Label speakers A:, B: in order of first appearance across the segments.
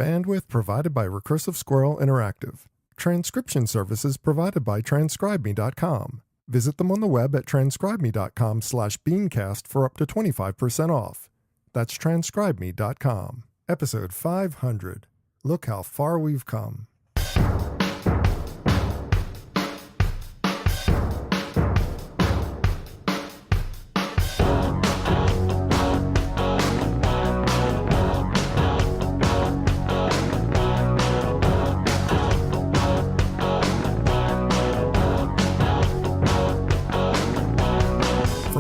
A: Bandwidth provided by Recursive Squirrel Interactive. Transcription services provided by transcribeme.com. Visit them on the web at transcribeme.com/BeanCast for up to 25% off. That's transcribeme.com. Episode 500. Look how far we've come.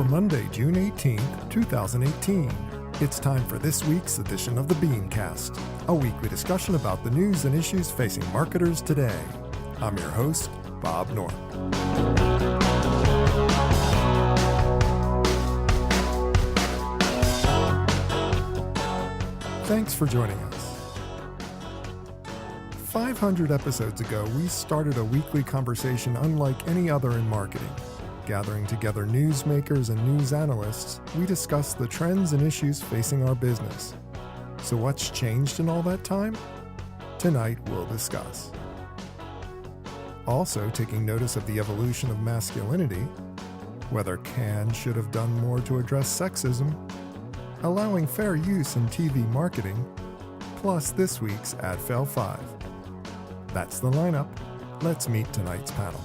A: Monday, June 18th, 2018. It's time for this week's edition of the BeanCast, a weekly discussion about the news and issues facing marketers today. I'm your host, Bob North. Thanks for joining us. 500 episodes ago, we started a weekly conversation unlike any other in marketing. Gathering together newsmakers and news analysts, we discuss the trends and issues facing our business. So what's changed in all that time? Tonight we'll discuss. Also taking notice of the evolution of masculinity, whether Cannes should have done more to address sexism, allowing fair use in TV marketing, plus this week's Ad Fail 5. That's the lineup. Let's meet tonight's panel.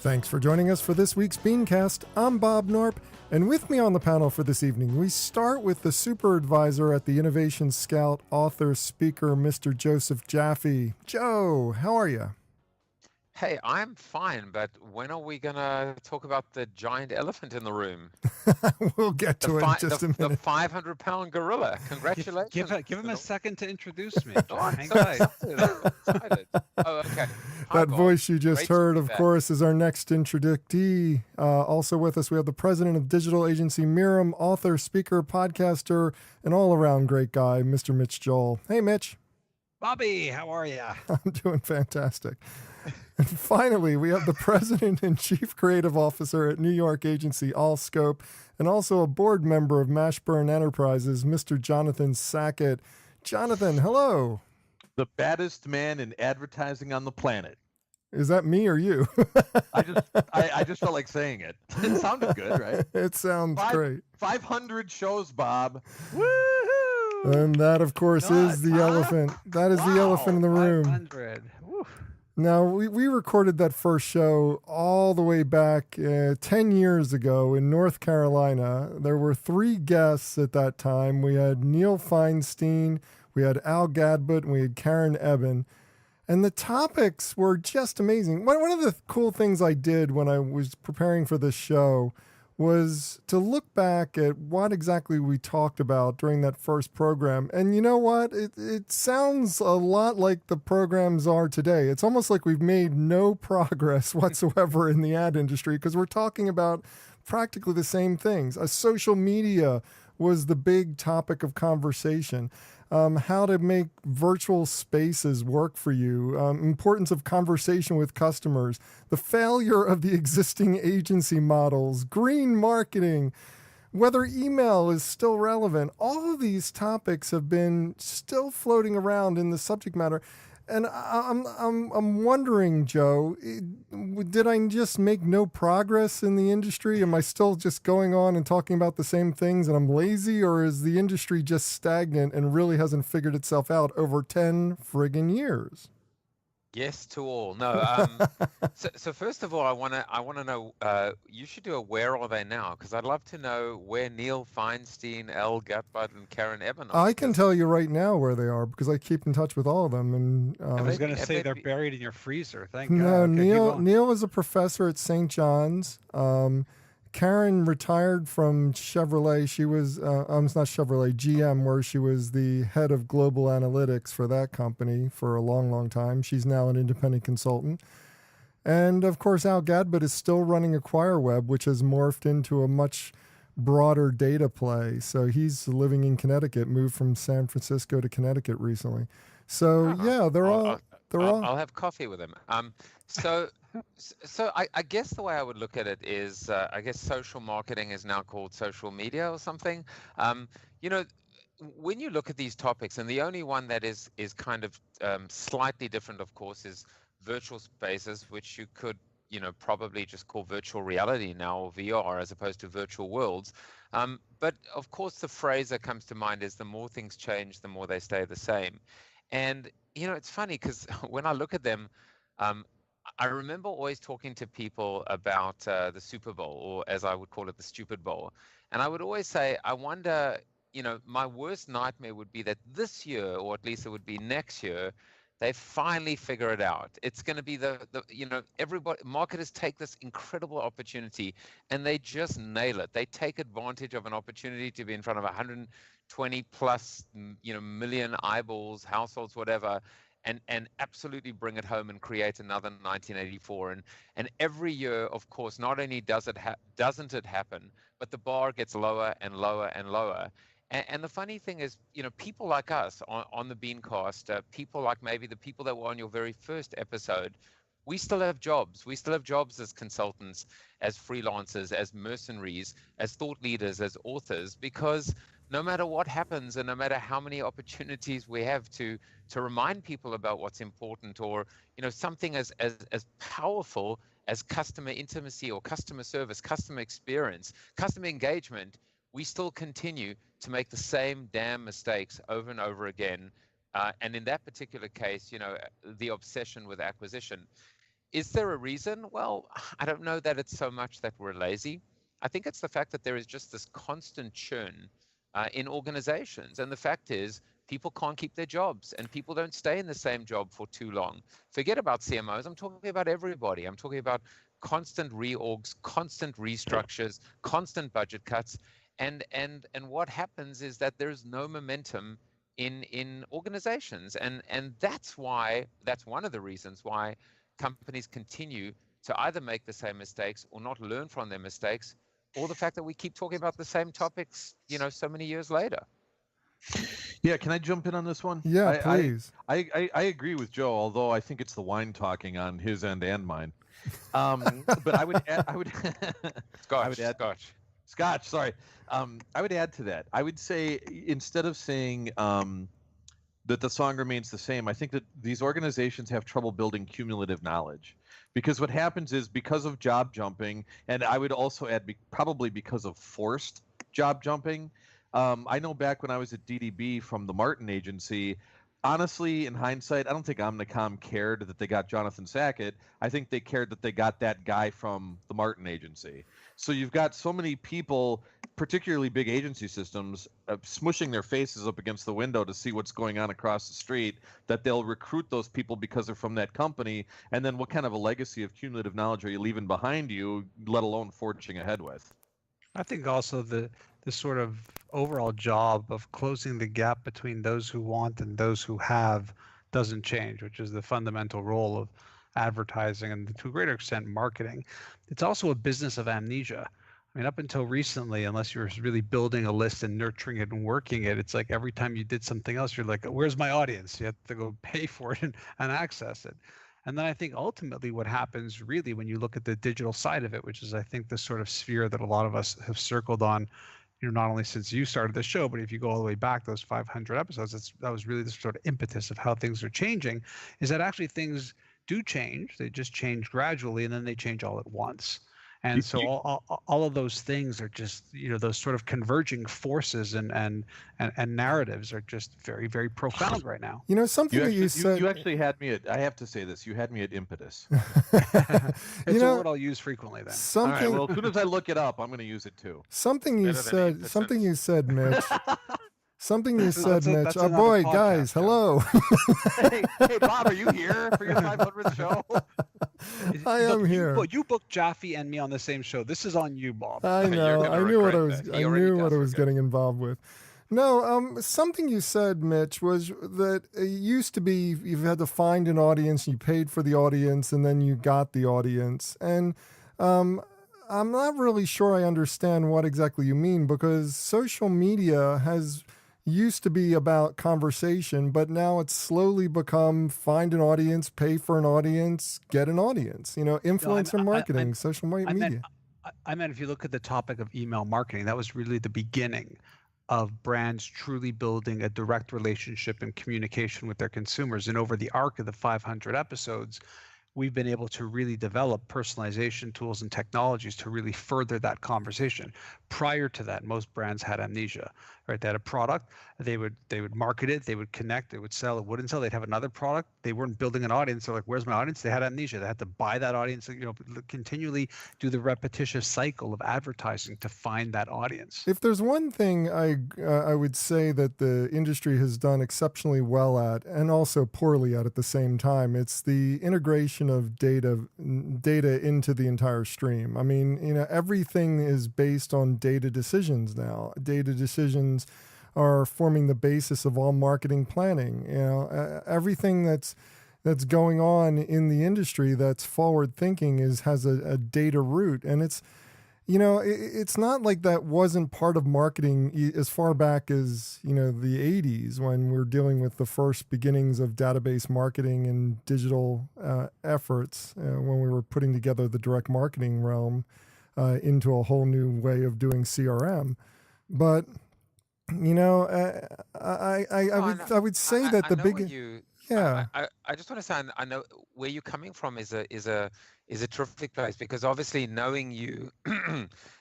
A: Thanks for joining us for this week's BeanCast. I'm Bob Norp, and with me on the panel for this evening, we start with the super advisor at the Innovation Scout, author, speaker, Mr. Joseph Jaffe. Joe, how are you?
B: Hey, I'm fine, but when are we going to talk about the giant elephant in the room?
A: We'll get to it in just a minute.
B: The 500-pound gorilla. Congratulations.
C: Give him a second to introduce me.
B: I'm so excited. Oh, okay.
A: That voice you just heard, of course, is our next introductee. Also with us, we have the president of digital agency Mirum, author, speaker, podcaster, and all-around great guy, Mr. Mitch Joel. Hey, Mitch.
C: Bobby, how are you?
A: I'm doing fantastic. And finally, we have the president and chief creative officer at New York agency Allscope, and also a board member of Mashburn Enterprises, Mr. Jonathan Sackett. Jonathan, hello.
D: The baddest man in advertising on the planet.
A: Is that me or you?
D: I just felt like saying it. It sounded good, right?
A: It sounds great.
D: 500 shows, Bob. Woohoo!
A: And that, of course, is the elephant. That is the elephant in the room.
C: 500.
A: Now, we recorded that first show all the way back 10 years ago in North Carolina. There were 3 guests at that time. We had Neil Feinstein, we had Al Gadbut, and we had Karen Eben. And the topics were just amazing. One of the cool things I did when I was preparing for this show was to look back at what exactly we talked about during that first program. And you know what? It sounds a lot like the programs are today. It's almost like we've made no progress whatsoever in the ad industry because we're talking about practically the same things. Social media was the big topic of conversation. How to make virtual spaces work for you, importance of conversation with customers, the failure of the existing agency models, green marketing, whether email is still relevant. All of these topics have been still floating around in the subject matter. And I'm wondering, Joe, did I just make no progress in the industry? Am I still just going on and talking about the same things and I'm lazy, or is the industry just stagnant and really hasn't figured itself out over 10 friggin' years?
B: Yes to all. No. So first of all, I want to know. You should do a where are they now? Because I'd love to know where Neil Feinstein, Al Gutbud, and Karen Eben are.
A: I can tell you right now where they are because I keep in touch with all of them. And
C: I was going to say they're buried in your freezer. Thank
A: God. No,
C: okay,
A: Neil is a professor at St. John's. Karen retired from Chevrolet. She was, it's not Chevrolet, GM, where she was the head of global analytics for that company for a long, long time. She's now an independent consultant. And of course, Al Gadbut is still running AcquireWeb, which has morphed into a much broader data play. So he's living in Connecticut, moved from San Francisco to Connecticut recently. So yeah, they're all.
B: I'll have coffee with him. So So I guess the way I would look at it is, I guess social marketing is now called social media or something. Um, you know, when you look at these topics, and the only one that is kind of slightly different, of course, is virtual spaces, which you could, probably just call virtual reality now, or VR, as opposed to virtual worlds. But of course, the phrase that comes to mind is the more things change, the more they stay the same. And it's funny because when I look at them, um, I remember always talking to people about the Super Bowl, or as I would call it, the Stupid Bowl. And I would always say, I wonder, my worst nightmare would be that this year, or at least it would be next year, they finally figure it out. It's going to be everybody, marketers take this incredible opportunity and they just nail it. They take advantage of an opportunity to be in front of 120 plus, million eyeballs, households, whatever, and absolutely bring it home and create another 1984. And every year, of course, not only doesn't it happen, but the bar gets lower and lower and lower. And the funny thing is, people like us on the BeanCast, people like maybe the people that were on your very first episode, we still have jobs. We still have jobs as consultants, as freelancers, as mercenaries, as thought leaders, as authors, because no matter what happens and no matter how many opportunities we have to remind people about what's important, or something as powerful as customer intimacy or customer service, customer experience, customer engagement, we still continue to make the same damn mistakes over and over again. And in that particular case, the obsession with acquisition. Is there a reason? Well, I don't know that it's so much that we're lazy. I think it's the fact that there is just this constant churn in organizations. And the fact is, people can't keep their jobs, and people don't stay in the same job for too long. Forget about CMOs. I'm talking about everybody. I'm talking about constant reorgs, constant restructures, constant budget cuts. And what happens is that there's no momentum in organizations. And that's one of the reasons why companies continue to either make the same mistakes or not learn from their mistakes, or the fact that we keep talking about the same topics, so many years later.
D: Yeah, can I jump in on this one?
A: Yeah, please.
D: I agree with Joe, although I think it's the wine talking on his end and mine. But I would Scotch, sorry. I would add to that. I would say, instead of saying that the song remains the same, I think that these organizations have trouble building cumulative knowledge. Because what happens is, because of job jumping, and I would also add probably because of forced job jumping. I know back when I was at DDB from the Martin Agency, honestly, in hindsight, I don't think Omnicom cared that they got Jonathan Sackett. I think they cared that they got that guy from the Martin Agency. So you've got so many people, particularly big agency systems, smushing their faces up against the window to see what's going on across the street, that they'll recruit those people because they're from that company. And then what kind of a legacy of cumulative knowledge are you leaving behind you, let alone forging ahead with?
C: I think also the sort of overall job of closing the gap between those who want and those who have doesn't change, which is the fundamental role of advertising and, to a greater extent, marketing. It's also a business of amnesia. I mean, up until recently, unless you're really building a list and nurturing it and working it, it's like every time you did something else, you're like, where's my audience? You have to go pay for it and access it. And then I think ultimately what happens really when you look at the digital side of it, which is, I think, the sort of sphere that a lot of us have circled on, not only since you started the show, but if you go all the way back, those 500 episodes, that was really the sort of impetus of how things are changing, is that actually things do change. They just change gradually, and then they change all at once. And so all of those things are just, those sort of converging forces and narratives are just very, very profound right now.
A: Something that you said.
D: You actually had me at, I have to say this, you had me at impetus.
C: It's a word I'll use frequently then.
D: All right, well, as soon as I look it up, I'm going to use it too.
A: Something you said, Mitch. Something you said, Mitch.
C: That's
A: Oh boy,
C: podcast,
A: guys, hello.
D: hey, Bob, are you here for your 500th show?
A: I am here.
C: You booked Jaffe and me on the same show. This is on you, Bob.
A: I know. I knew what I was.
B: that.
A: I knew what I was getting involved with. No, something you said, Mitch, was that it used to be you had to find an audience, you paid for the audience, and then you got the audience. And I'm not really sure I understand what exactly you mean, because social media has used to be about conversation, but now it's slowly become find an audience, pay for an audience, get an audience. You know, influencer marketing, social media.
C: I meant if you look at the topic of email marketing, that was really the beginning of brands truly building a direct relationship and communication with their consumers. And over the arc of the 500 episodes, we've been able to really develop personalization tools and technologies to really further that conversation. Prior to that, most brands had amnesia, right? They had a product, they would market it, they would connect, they would sell, it wouldn't sell, they'd have another product. They weren't building an audience. They're like, where's my audience? They had amnesia. They had to buy that audience, you know, continually do the repetitious cycle of advertising to find that audience.
A: If there's one thing I would say that the industry has done exceptionally well at, and also poorly at the same time, it's the integration of data into the entire stream. I mean, you know, everything is based on data decisions now. Data decisions are forming the basis of all marketing planning. You know, everything that's going on in the industry that's forward thinking has a data root, and it's, you know, it's not like that wasn't part of marketing as far back as, you know, the 80s, when we're dealing with the first beginnings of database marketing and digital efforts, when we were putting together the direct marketing realm into a whole new way of doing CRM. But, you know, I would say that the big... Yeah,
B: I just want to say, I know where you're coming from is a terrific place, because obviously knowing you,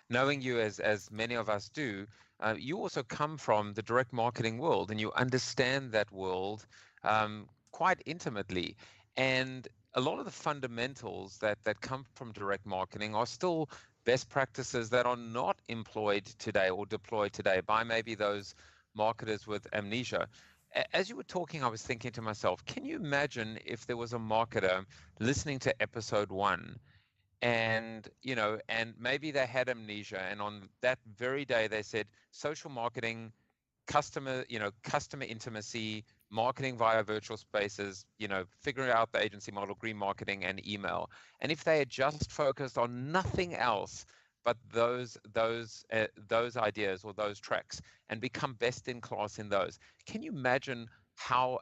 B: knowing you as many of us do, you also come from the direct marketing world, and you understand that world quite intimately. And a lot of the fundamentals that come from direct marketing are still best practices that are not employed today or deployed today by maybe those marketers with amnesia. As you were talking, I was thinking to myself, can you imagine if there was a marketer listening to episode 1, and, you know, and maybe they had amnesia, and on that very day they said social marketing, customer intimacy, marketing via virtual spaces, you know, figuring out the agency model, green marketing, and email. And if they had just focused on nothing else but those ideas or those tracks, and become best in class in those, can you imagine how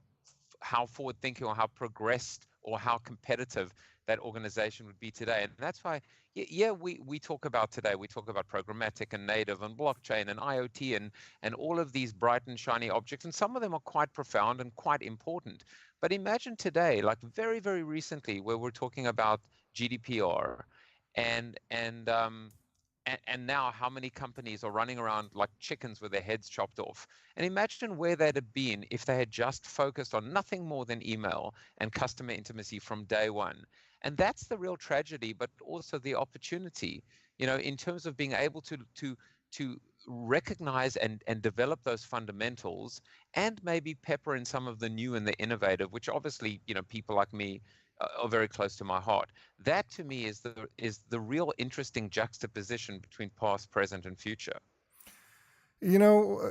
B: forward thinking, or how progressed, or how competitive that organization would be today? And that's why, we talk about today, we talk about programmatic and native and blockchain and IoT and all of these bright and shiny objects, and some of them are quite profound and quite important. But imagine today, like very, very recently, where we're talking about GDPR, and now how many companies are running around like chickens with their heads chopped off. And imagine where they'd have been if they had just focused on nothing more than email and customer intimacy from day one. And that's the real tragedy, but also the opportunity, you know, in terms of being able to recognize and develop those fundamentals, and maybe pepper in some of the new and the innovative, which obviously, you know, people like me are very close to my heart. That to me is the real interesting juxtaposition between past, present, and future.
A: You know,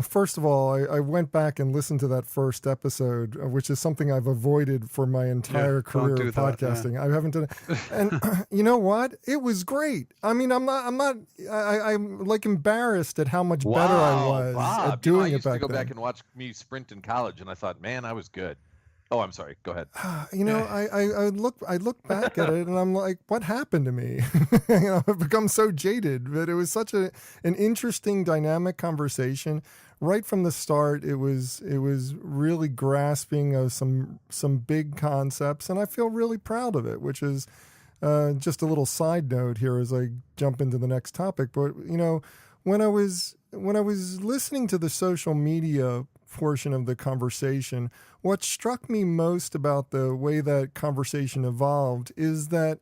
A: first of all, I went back and listened to that first episode, which is something I've avoided for my entire career of podcasting. I haven't done it. And you know what? It was great. I mean, I'm like embarrassed at how much better I was at doing it back then.
D: I used to go back and watch me sprint in college, and I thought, man, I was good. Oh, I'm sorry. Go ahead.
A: You know, I look back at it, and I'm like, what happened to me? You know, I've become so jaded. But it was such an interesting, dynamic conversation right from the start. It was really grasping of some big concepts, and I feel really proud of it. Which is just a little side note here as I jump into the next topic. But you know, when I was listening to the social media portion of the conversation, what struck me most about the way that conversation evolved is that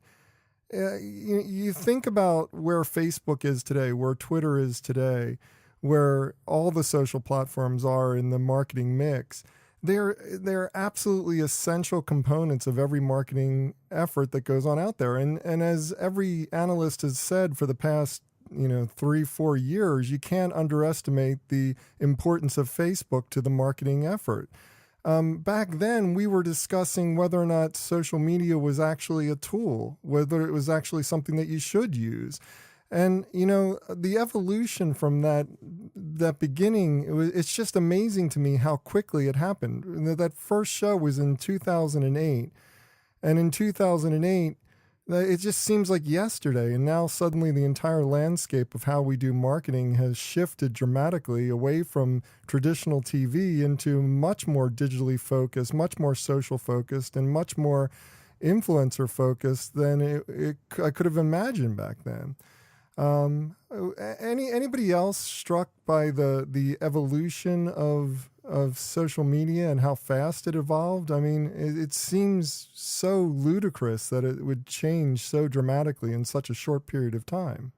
A: you think about where Facebook is today, where Twitter is today, where all the social platforms are in the marketing mix. They're absolutely essential components of every marketing effort that goes on out there. And as every analyst has said for the past 3-4 years, you can't underestimate the importance of Facebook to the marketing effort. Back then, we were discussing whether or not social media was actually a tool, whether it was actually something that you should use. And, you know, the evolution from that that beginning, it's just amazing to me how quickly it happened. That first show was in 2008, and in 2008, it just seems like yesterday. And now suddenly the entire landscape of how we do marketing has shifted dramatically away from traditional TV into much more digitally focused, much more social focused, and much more influencer focused than I could have imagined back then. Anybody else struck by the evolution of social media and how fast it evolved? I mean, it seems so ludicrous that it would change so dramatically in such a short period of time.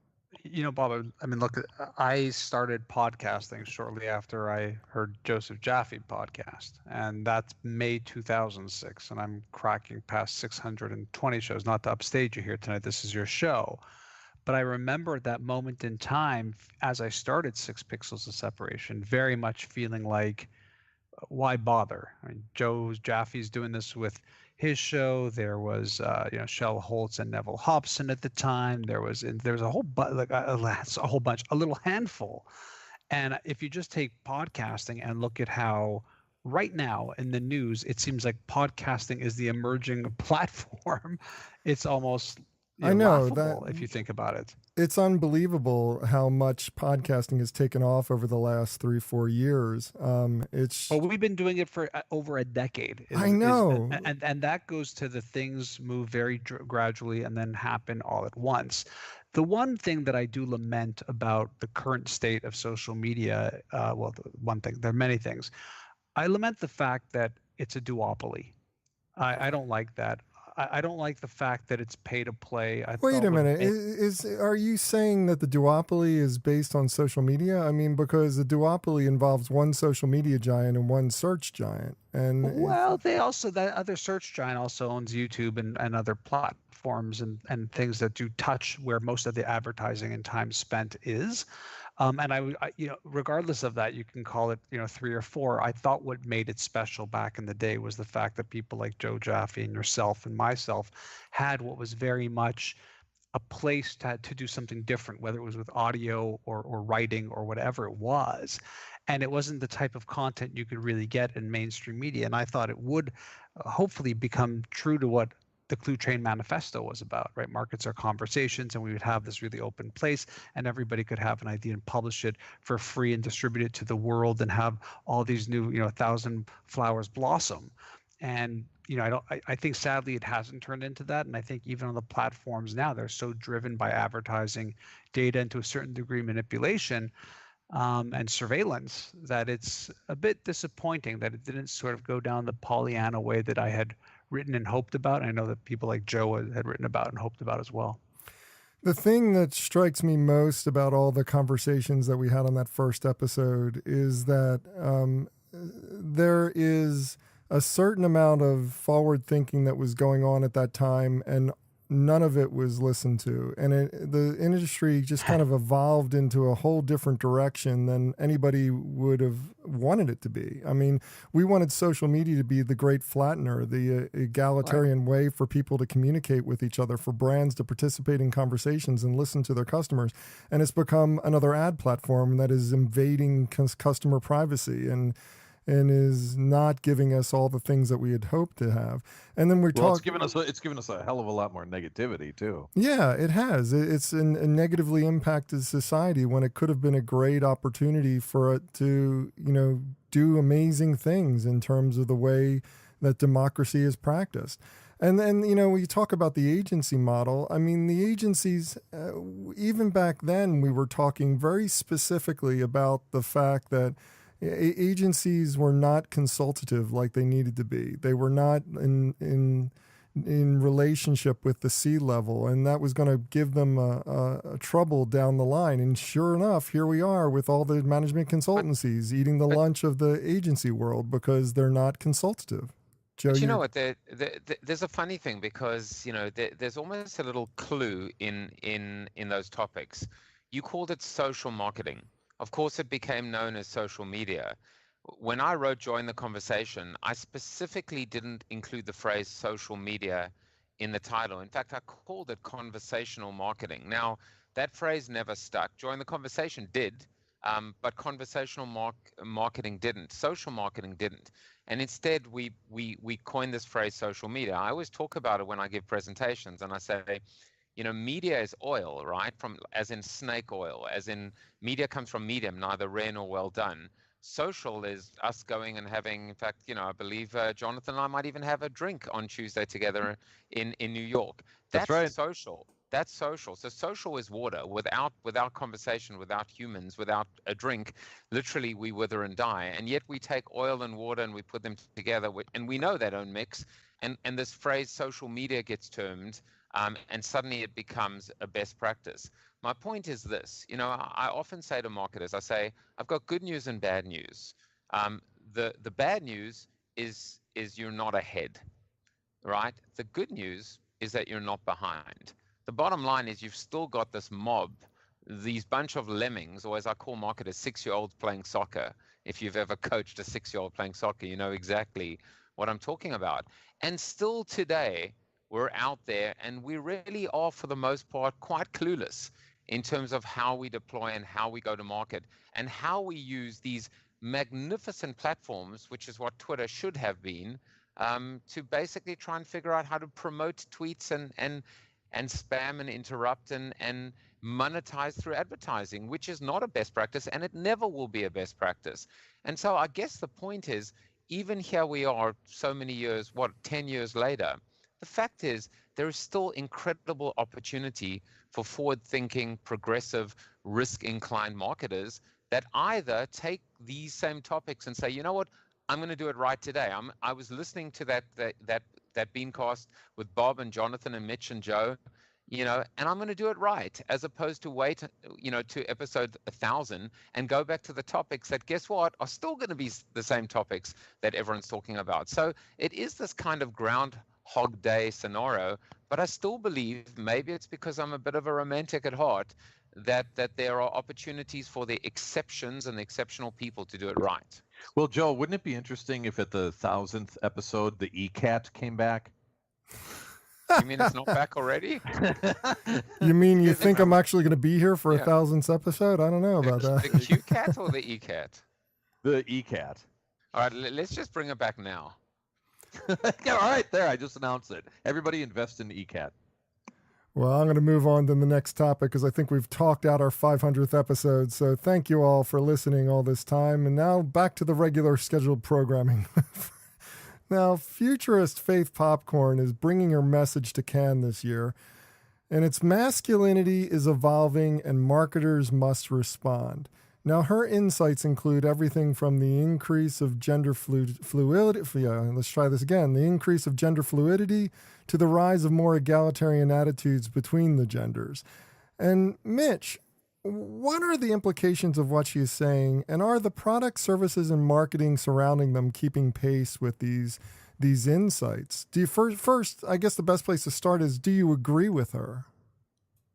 C: Bob, I mean, look, I started podcasting shortly after I heard Joseph Jaffe podcast, and that's May 2006, and I'm cracking past 620 shows. Not to upstage you here tonight, this is your show. But I remember that moment in time as I started 6 Pixels of Separation, very much feeling like, why bother? I mean, Joe Jaffe's doing this with his show. There was, Shell Holtz and Neville Hobson at the time. There was a whole a little handful. And if you just take podcasting and look at how right now in the news, it seems like podcasting is the emerging platform. It's almost
A: I know
C: laughable
A: that
C: if you think about it.
A: It's unbelievable how much podcasting has taken off over the last 3-4 years.
C: Well, we've been doing it for over a decade.
A: I know.
C: And that goes to the things move very gradually and then happen all at once. The one thing that I do lament about the current state of social media, one thing, there are many things. I lament the fact that it's a duopoly. I don't like that. I don't like the fact that it's pay to play.
A: Wait a minute. Are you saying that the duopoly is based on social media? I mean, because the duopoly involves one social media giant and one search giant. And
C: that other search giant also owns YouTube and other platforms and things that do touch where most of the advertising and time spent is. And I regardless of that, you can call it, 3 or 4. I thought what made it special back in the day was the fact that people like Joe Jaffe and yourself and myself had what was very much a place to do something different, whether it was with audio or writing or whatever it was. And it wasn't the type of content you could really get in mainstream media. And I thought it would hopefully become true to what the Clue Train Manifesto was about, right? Markets are conversations, and we would have this really open place, and everybody could have an idea and publish it for free and distribute it to the world and have all these new, 1,000 flowers blossom. And I think sadly it hasn't turned into that. And I think even on the platforms now, they're so driven by advertising, data, and to a certain degree manipulation and surveillance that it's a bit disappointing that it didn't sort of go down the Pollyanna way that I had written and hoped about. I know that people like Joe had written about and hoped about as well.
A: The thing that strikes me most about all the conversations that we had on that first episode is that there is a certain amount of forward thinking that was going on at that time, and none of it was listened to. And the industry just kind of evolved into a whole different direction than anybody would have wanted it to be. I mean, we wanted social media to be the great flattener, the egalitarian way for people to communicate with each other, for brands to participate in conversations and listen to their customers. And it's become another ad platform that is invading customer privacy and is not giving us all the things that we had hoped to have. And then we're talking.
D: It's given us a hell of a lot more negativity too.
A: Yeah, it has. It's negatively impacted society when it could have been a great opportunity for it to, do amazing things in terms of the way that democracy is practiced. And then, when you talk about the agency model, I mean, the agencies, even back then, we were talking very specifically about the fact that agencies were not consultative like they needed to be. They were not in relationship with the C-level, and that was going to give them a trouble down the line. And sure enough, here we are with all the management consultancies eating the lunch of the agency world because they're not consultative. Joe,
B: but you know what? There's a funny thing because there's almost a little clue in those topics. You called it social marketing. Of course, it became known as social media. When I wrote Join the Conversation, I specifically didn't include the phrase social media in the title. In fact, I called it conversational marketing. Now, that phrase never stuck. Join the Conversation did, but conversational marketing didn't. Social marketing didn't. And instead, we coined this phrase social media. I always talk about it when I give presentations, and I say, media is oil, right? As in snake oil, as in media comes from medium, neither rare nor well done. Social is us going and having, in fact, I believe Jonathan and I might even have a drink on Tuesday together in New York.
D: That's right.
B: Social. That's social. So social is water. Without conversation, without humans, without a drink, literally we wither and die. And yet we take oil and water and we put them together, and we know they don't mix. And this phrase social media gets termed, and suddenly it becomes a best practice. My point is this, I often say to marketers, I say, I've got good news and bad news. The bad news is you're not ahead, right? The good news is that you're not behind. The bottom line is you've still got this mob, these bunch of lemmings, or as I call marketers, 6-year-olds playing soccer. If you've ever coached a 6-year-old playing soccer, you know exactly what I'm talking about. And still today, we're out there and we really are, for the most part, quite clueless in terms of how we deploy and how we go to market and how we use these magnificent platforms, which is what Twitter should have been, to basically try and figure out how to promote tweets and spam and interrupt and monetize through advertising, which is not a best practice, and it never will be a best practice. And so I guess the point is, even here we are so many years, 10 years later, the fact is there is still incredible opportunity for forward-thinking, progressive, risk-inclined marketers that either take these same topics and say, you know what, I'm going to do it right today. I was listening to that BeanCast with Bob and Jonathan and Mitch and Joe, and I'm going to do it right, as opposed to wait, to episode 1000 and go back to the topics that, guess what, are still going to be the same topics that everyone's talking about. So it is this kind of Groundhog Day scenario, but I still believe, maybe it's because I'm a bit of a romantic at heart, that there are opportunities for the exceptions and the exceptional people to do it right.
D: Well, Joe, wouldn't it be interesting if at the 1000th episode the ECAT came back?
B: You mean it's not back already?
A: You mean you think I'm actually going to be here for a 1000th episode? I don't know about that.
B: The QCAT or the ECAT?
D: The ECAT.
B: All right, let's just bring it back now.
D: Yeah, all right, there, I just announced it. Everybody invest in ECAT.
A: Well, I'm going to move on to the next topic because I think we've talked out our 500th episode. So thank you all for listening all this time. And now back to the regular scheduled programming. Now, Futurist Faith Popcorn is bringing her message to Cannes this year. And it's masculinity is evolving and marketers must respond. Now, her insights include everything from the increase of gender fluidity, let's try this again, the increase of gender fluidity to the rise of more egalitarian attitudes between the genders. And Mitch, what are the implications of what she is saying, and are the products, services, and marketing surrounding them keeping pace with these insights? Do you first, I guess the best place to start is, do you agree with her?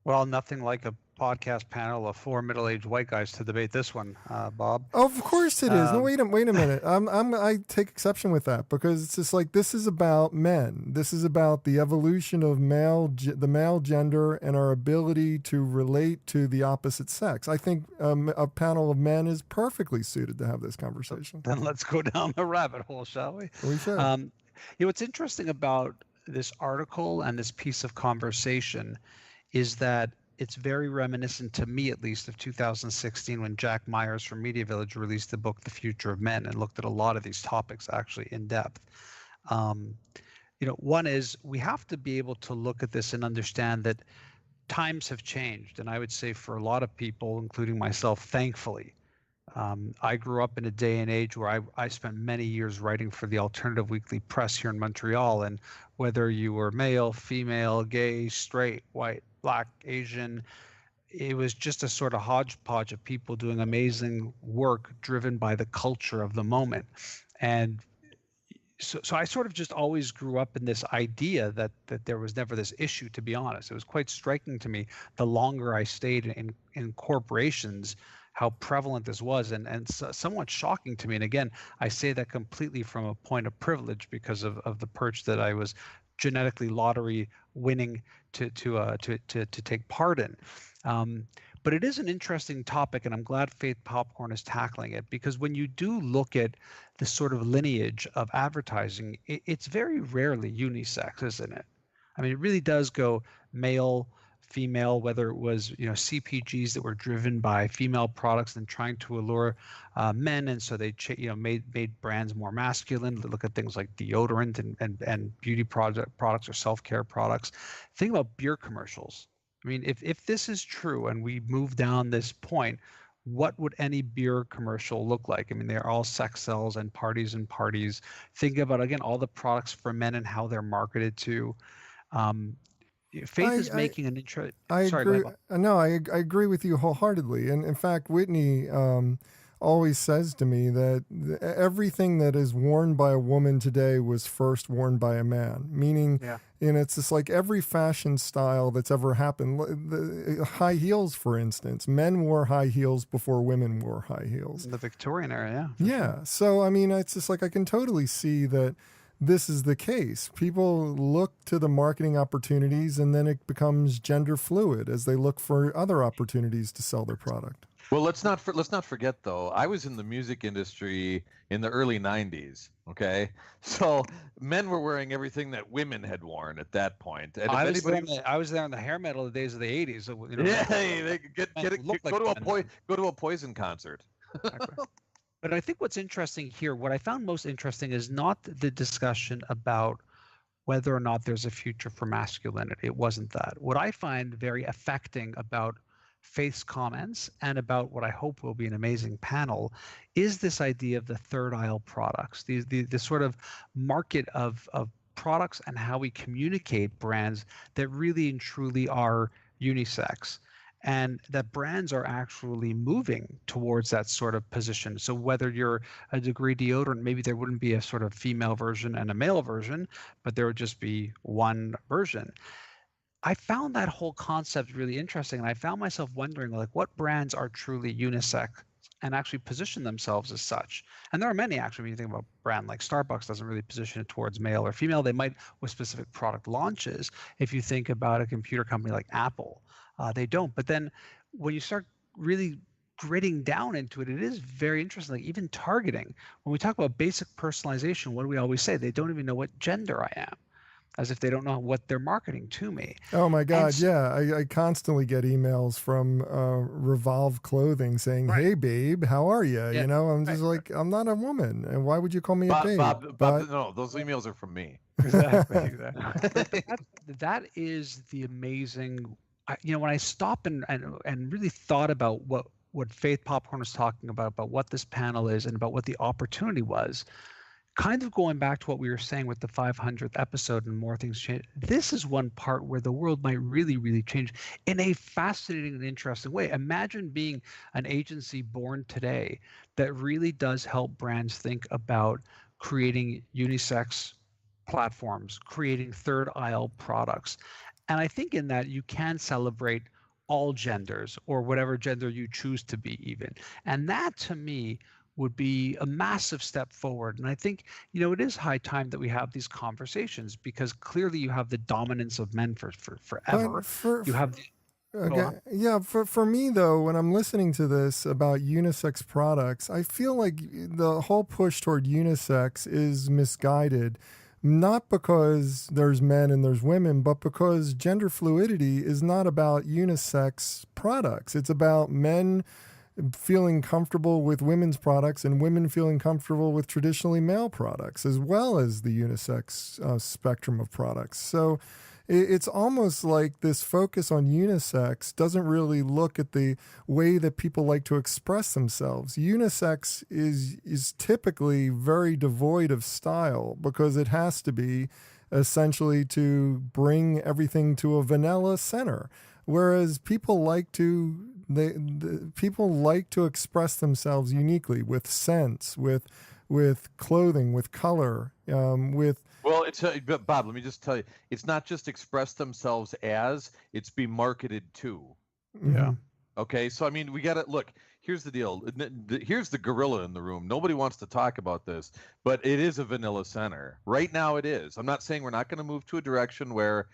C: Well, nothing like a podcast panel of 4 middle-aged white guys to debate this one, Bob.
A: Of course it is. No, wait a minute. I take exception with that because it's just like, this is about men. This is about the evolution of the male gender and our ability to relate to the opposite sex. I think a panel of men is perfectly suited to have this conversation.
C: Then let's go down the rabbit hole, shall we?
A: We should.
C: What's interesting about this article and this piece of conversation is that it's very reminiscent, to me at least, of 2016 when Jack Myers from Media Village released the book The Future of Men and looked at a lot of these topics actually in depth. One is we have to be able to look at this and understand that times have changed. And I would say for a lot of people, including myself, thankfully, I grew up in a day and age where I spent many years writing for the alternative weekly press here in Montreal. And whether you were male, female, gay, straight, white, Black, Asian, it was just a sort of hodgepodge of people doing amazing work driven by the culture of the moment. And so I sort of just always grew up in this idea that there was never this issue, to be honest. It was quite striking to me the longer I stayed in corporations, how prevalent this was, and somewhat shocking to me. And again, I say that completely from a point of privilege because of the perch that I was genetically lottery winning to take part in. But it is an interesting topic, and I'm glad Faith Popcorn is tackling it, because when you do look at the sort of lineage of advertising, it's very rarely unisex, isn't it? I mean, it really does go male, female, whether it was CPGs that were driven by female products and trying to allure men, and so they made brands more masculine. Look at things like deodorant and beauty products or self-care products. Think about beer commercials. I mean, if this is true and we move down this point, what would any beer commercial look like? I mean, they're all sex sells and parties and parties. Think about, again, all the products for men and how they're marketed to. Faith is making an intro.
A: I
C: Sorry,
A: agree.
C: go ahead,
A: No, I agree with you wholeheartedly. And in fact, Whitney always says to me that everything that is worn by a woman today was first worn by a man. Meaning, and it's just like every fashion style that's ever happened. The high heels, for instance, men wore high heels before women wore high heels.
C: In the Victorian era,
A: Yeah. So I mean, it's just like I can totally see that this is the case. People look to the marketing opportunities, and then it becomes gender fluid as they look for other opportunities to sell their product.
D: Well, let's not forget though. I was in the music industry in the early '90s. Okay, so men were wearing everything that women had worn at that point. And
C: I was there in the hair metal days of the '80s. So,
D: go to a Poison concert.
C: Exactly. But I think what's interesting here, what I found most interesting, is not the discussion about whether or not there's a future for masculinity. It wasn't that. What I find very affecting about Faith's comments and about what I hope will be an amazing panel is this idea of the third aisle products, the sort of market of products and how we communicate brands that really and truly are unisex. And that brands are actually moving towards that sort of position. So whether you're a Degree deodorant, maybe there wouldn't be a sort of female version and a male version, but there would just be one version. I found that whole concept really interesting, and I found myself wondering, like, what brands are truly unisex and actually position themselves as such. And there are many, actually. When you think about a brand like Starbucks, doesn't really position it towards male or female. They might with specific product launches. If you think about a computer company like Apple, they don't. But then when you start really gritting down into it, it is very interesting. Like even targeting. When we talk about basic personalization, what do we always say? They don't even know what gender I am, as if they don't know what they're marketing to me.
A: Oh my God, yeah. I constantly get emails from Revolve Clothing saying, "Hey babe, how are you?"
C: Yeah.
A: I'm just like, I'm not a woman, and why would you call me a babe?
D: Bob, no, those emails are from me.
C: Exactly. That is the amazing. When I stop and really thought about what Faith Popcorn was talking about what this panel is and about what the opportunity was, kind of going back to what we were saying with the 500th episode and more things change. This is one part where the world might really, really change in a fascinating and interesting way. Imagine being an agency born today that really does help brands think about creating unisex platforms, creating third aisle products. And I think in that you can celebrate all genders or whatever gender you choose to be even. And that to me would be a massive step forward. And I think, it is high time that we have these conversations, because clearly you have the dominance of men for forever.
A: For me though, when I'm listening to this about unisex products, I feel like the whole push toward unisex is misguided. Not because there's men and there's women, but because gender fluidity is not about unisex products. It's about men feeling comfortable with women's products and women feeling comfortable with traditionally male products, as well as the unisex spectrum of products. So it's almost like this focus on unisex doesn't really look at the way that people like to express themselves. Unisex is typically very devoid of style because it has to be essentially to bring everything to a vanilla center. Whereas people like to express themselves uniquely with scents, with clothing, with color, with.
D: Well, Bob, let me just tell you, it's not just express themselves as, it's be marketed to.
C: Yeah.
D: Okay, so I mean, we got to look. Here's the deal. Here's the gorilla in the room. Nobody wants to talk about this, but it is a vanilla center right now. It is. I'm not saying we're not going to move to a direction where,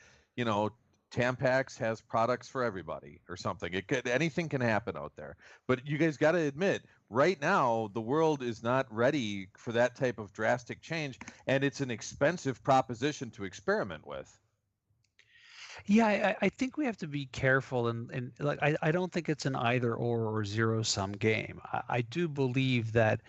D: Tampax has products for everybody or something. Anything can happen out there. But you guys got to admit, right now the world is not ready for that type of drastic change, and it's an expensive proposition to experiment with.
C: Yeah, I think we have to be careful, and like I don't think it's an either or zero sum game. I do believe that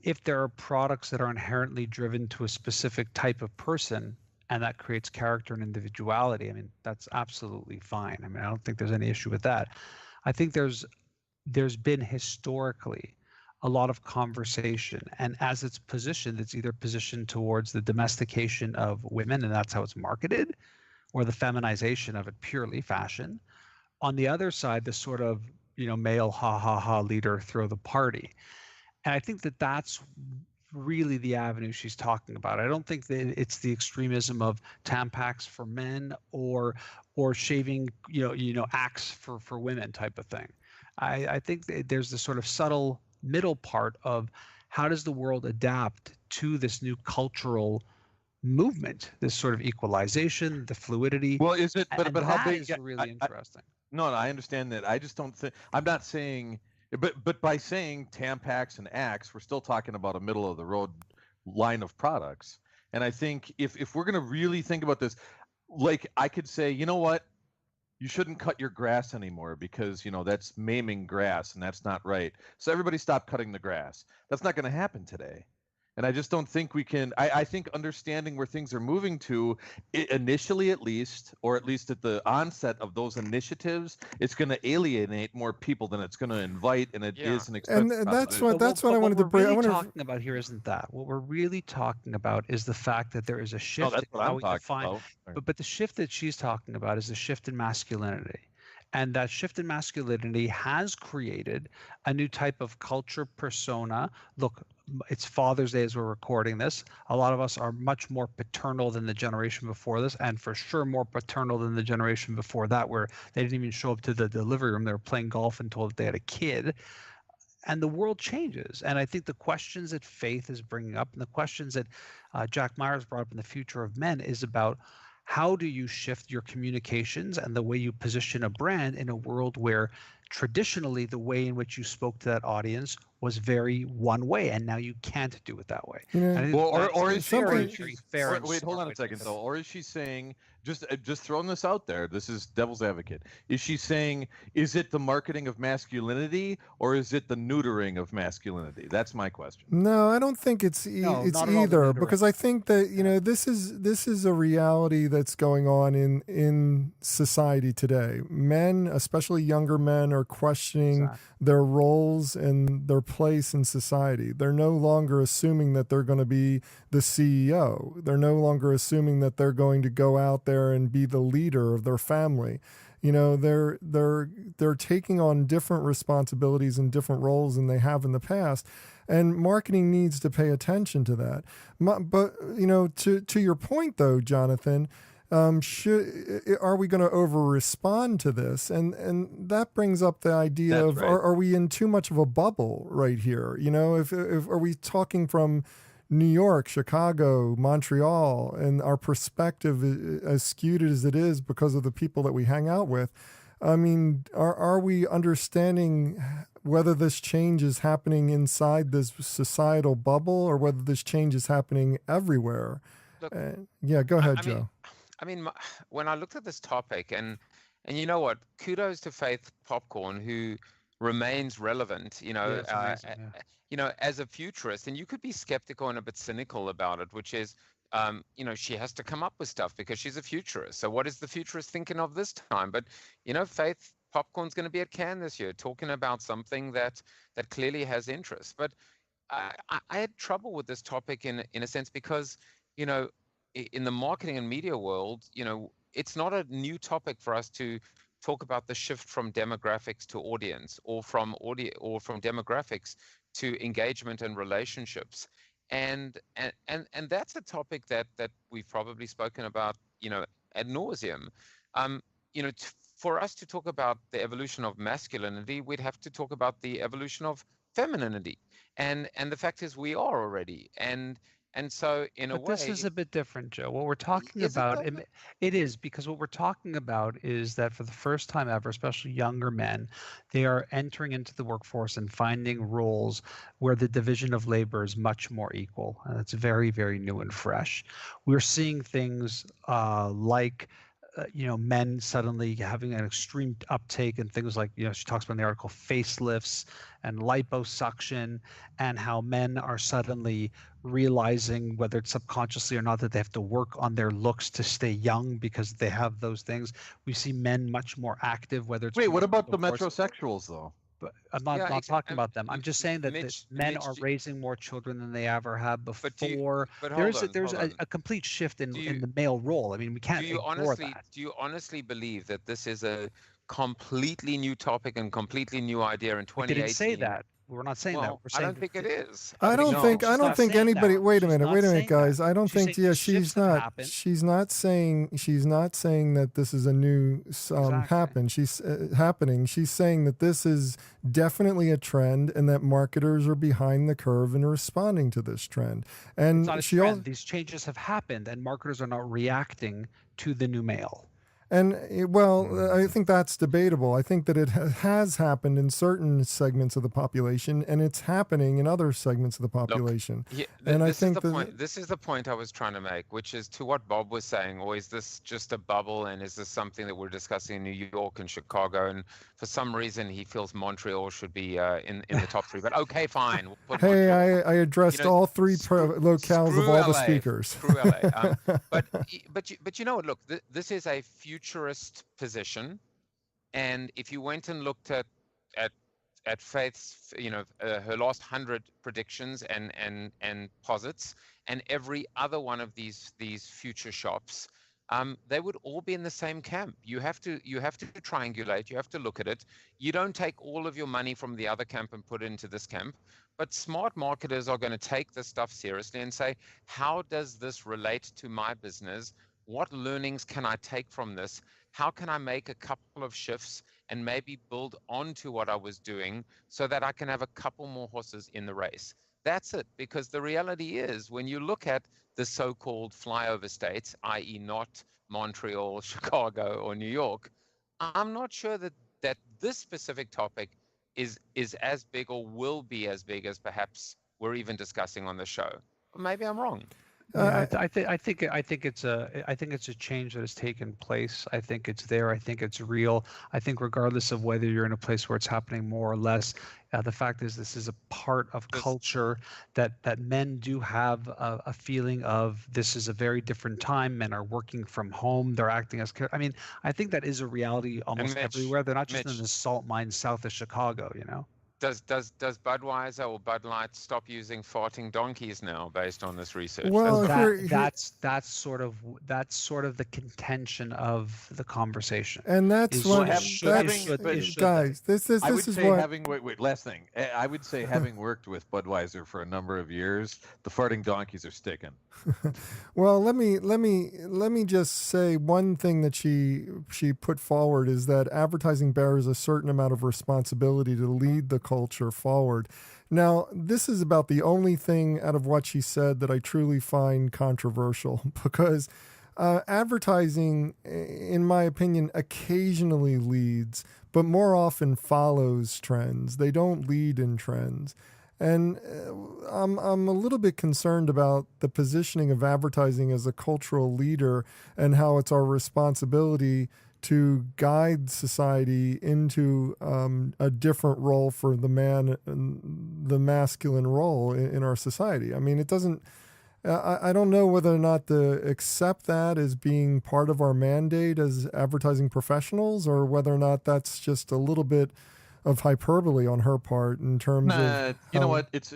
C: if there are products that are inherently driven to a specific type of person and that creates character and individuality, I mean, that's absolutely fine. I mean, I don't think there's any issue with that. I think there's been historically a lot of conversation, and as it's positioned, it's either positioned towards the domestication of women, and that's how it's marketed, or the feminization of it, purely fashion. On the other side, the sort of, male ha ha ha leader throw the party. And I think that that's really the avenue she's talking about. I don't think that it's the extremism of Tampax for men or shaving, axe for women type of thing. I think that there's this sort of subtle middle part of how does the world adapt to this new cultural movement, this sort of equalization, the fluidity.
D: Well, is it? But how
C: that
D: big?
C: is really interesting.
D: No, I understand that. I just don't think. I'm not saying. But by saying Tampax and Axe, we're still talking about a middle of the road line of products. And I think if we're going to really think about this, like I could say, you know what? You shouldn't cut your grass anymore because, that's maiming grass and that's not right. So everybody stop cutting the grass. That's not going to happen today. And I just don't think we can. I think understanding where things are moving to, initially at least, or at least at the onset of those initiatives, it's going to alienate more people than it's going to invite, and it is an expensive.
A: And that's what I wanted to bring.
C: What we're really talking about here isn't that. What we're really talking about is the fact that there is a shift in how we define. But the shift that she's talking about is the shift in masculinity. And that shift in masculinity has created a new type of culture persona. Look, it's Father's Day as we're recording this. A lot of us are much more paternal than the generation before this, and for sure more paternal than the generation before that, where they didn't even show up to the delivery room. They were playing golf and told that they had a kid. And the world changes. And I think the questions that Faith is bringing up and the questions that Jack Myers brought up in The Future of Men is about how do you shift your communications and the way you position a brand in a world where traditionally the way in which you spoke to that audience was very one way, and now you can't do it that way.
D: Or is she
C: fair?
D: Wait, hold on a second though. Or is she saying, just throwing this out there, this is devil's advocate, is she saying, is it the marketing of masculinity or is it the neutering of masculinity? That's my question.
A: No, I don't think it's either, because I think that this is a reality that's going on in society today. Men, especially younger men, are questioning their roles and their place in society. They're no longer assuming that they're going to be the CEO. They're no longer assuming that they're going to go out there and be the leader of their family. They're taking on different responsibilities and different roles than they have in the past. And marketing needs to pay attention to that. But, to your point though, Jonathan, are we going to over respond to this? And that brings up the idea of, are we in too much of a bubble right here? If are we talking from New York, Chicago, Montreal, and our perspective, as skewed as it is because of the people that we hang out with, I mean, are we understanding whether this change is happening inside this societal bubble or whether this change is happening everywhere?
B: Look,
A: go ahead, Joe.
B: I mean, when I looked at this topic, and you know what, kudos to Faith Popcorn, who remains relevant, as a futurist. And you could be skeptical and a bit cynical about it, which is, she has to come up with stuff because she's a futurist. So what is the futurist thinking of this time? But, Faith Popcorn's going to be at Cannes this year talking about something that clearly has interest. But I had trouble with this topic in a sense because, in the marketing and media world, it's not a new topic for us to talk about the shift from demographics to audience, or from demographics to engagement and relationships. And that's a topic that we've probably spoken about, ad nauseum. For us to talk about the evolution of masculinity, we'd have to talk about the evolution of femininity. And the fact is we are already. And And so, in a
C: But this is
B: way,
C: a bit different, Joe. What we're talking
B: is it
C: about,
B: though?
C: it is, because what we're talking about is that for the first time ever, especially younger men, they are entering into the workforce and finding roles where the division of labor is much more equal. And it's very, very new and fresh. We're seeing things like men suddenly having an extreme uptake in things like, she talks about in the article, facelifts and liposuction, and how men are suddenly realizing, whether it's subconsciously or not, that they have to work on their looks to stay young because they have those things. We see men much more active, whether it's
D: Wait, what about the
C: course,
D: metrosexuals though?
C: but I'm not talking about them. I'm just saying that
B: Mitch,
C: men
B: Mitch,
C: are raising more children than they ever have
B: but
C: before.
B: but
C: There's
B: hold on.
C: a complete shift in
B: Do you
C: the male role. I mean, we
B: do
C: can't
B: you
C: ignore that.
B: honestly believe that this is a completely new topic and completely new idea in
C: We didn't say
B: 2018?
C: that. We're not saying that.
B: Well,
C: We're
B: I
C: saying
B: don't think it is.
A: I don't
C: no,
A: think
C: she's not saying
A: anybody.
C: that.
A: Wait a
C: She's not
A: minute,
C: saying that.
A: guys. I don't
C: She's
A: think.
C: saying
A: Yeah,
C: shifts have happened.
A: she's not saying that this is a new
C: Exactly.
A: happen. She's happening. She's saying that this is definitely a trend, and that marketers are behind the curve and responding to this trend. And
C: It's not a trend. These changes have happened, and marketers are not reacting to the new male.
A: And I think that's debatable. I think that it has happened in certain segments of the population, and it's happening in other segments of the population.
B: Yeah,
A: and I
B: this is
A: think
B: the
A: that
B: point. This is the point I was trying to make, which is to what Bob was saying, or is this just a bubble, and is this something that we're discussing in New York and Chicago, and for some reason he feels Montreal should be in the top three. But okay, fine. We'll put
A: hey,
B: Montreal.
A: I addressed all three locales of all the speakers.
B: Screw LA. But you know what? Look, this is a futurist position, and if you went and looked at Faith's, her last 100 predictions and posits, and every other one of these future shops, they would all be in the same camp. You have to triangulate. You have to look at it. You don't take all of your money from the other camp and put it into this camp. But smart marketers are going to take this stuff seriously and say, how does this relate to my business? What learnings can I take from this? How can I make a couple of shifts and maybe build onto what I was doing so that I can have a couple more horses in the race? That's it. Because the reality is, when you look at the so-called flyover states, i.e. not Montreal, Chicago, or New York, I'm not sure that this specific topic is as big or will be as big as perhaps we're even discussing on the show. Maybe I'm wrong.
C: Yeah, I think it's a change that has taken place. I think it's there. I think it's real. I think regardless of whether you're in a place where it's happening more or less, the fact is this is a part of culture that men do have a feeling of. This is a very different time. Men are working from home. They're acting as. I mean, I think that is a reality almost everywhere. They're not just in the salt mines south of Chicago,
B: Does Budweiser or Bud Light stop using farting donkeys now, based on this research?
A: Well,
C: that's sort of the contention of the conversation.
A: And that's what guys. This
D: I would
A: is
D: say
A: what.
D: Having last thing. I would say having worked with Budweiser for a number of years, the farting donkeys are sticking.
A: Well, let me just say one thing that she put forward is that advertising bears a certain amount of responsibility to lead the culture forward. Now, this is about the only thing out of what she said that I truly find controversial, because advertising, in my opinion, occasionally leads, but more often follows trends. They don't lead in trends. And I'm a little bit concerned about the positioning of advertising as a cultural leader, and how it's our responsibility to guide society into a different role for the man, the masculine role in our society. I mean, it doesn't. I don't know whether or not to accept that as being part of our mandate as advertising professionals, or whether or not that's just a little bit of hyperbole on her part in terms of.
D: You know what? It's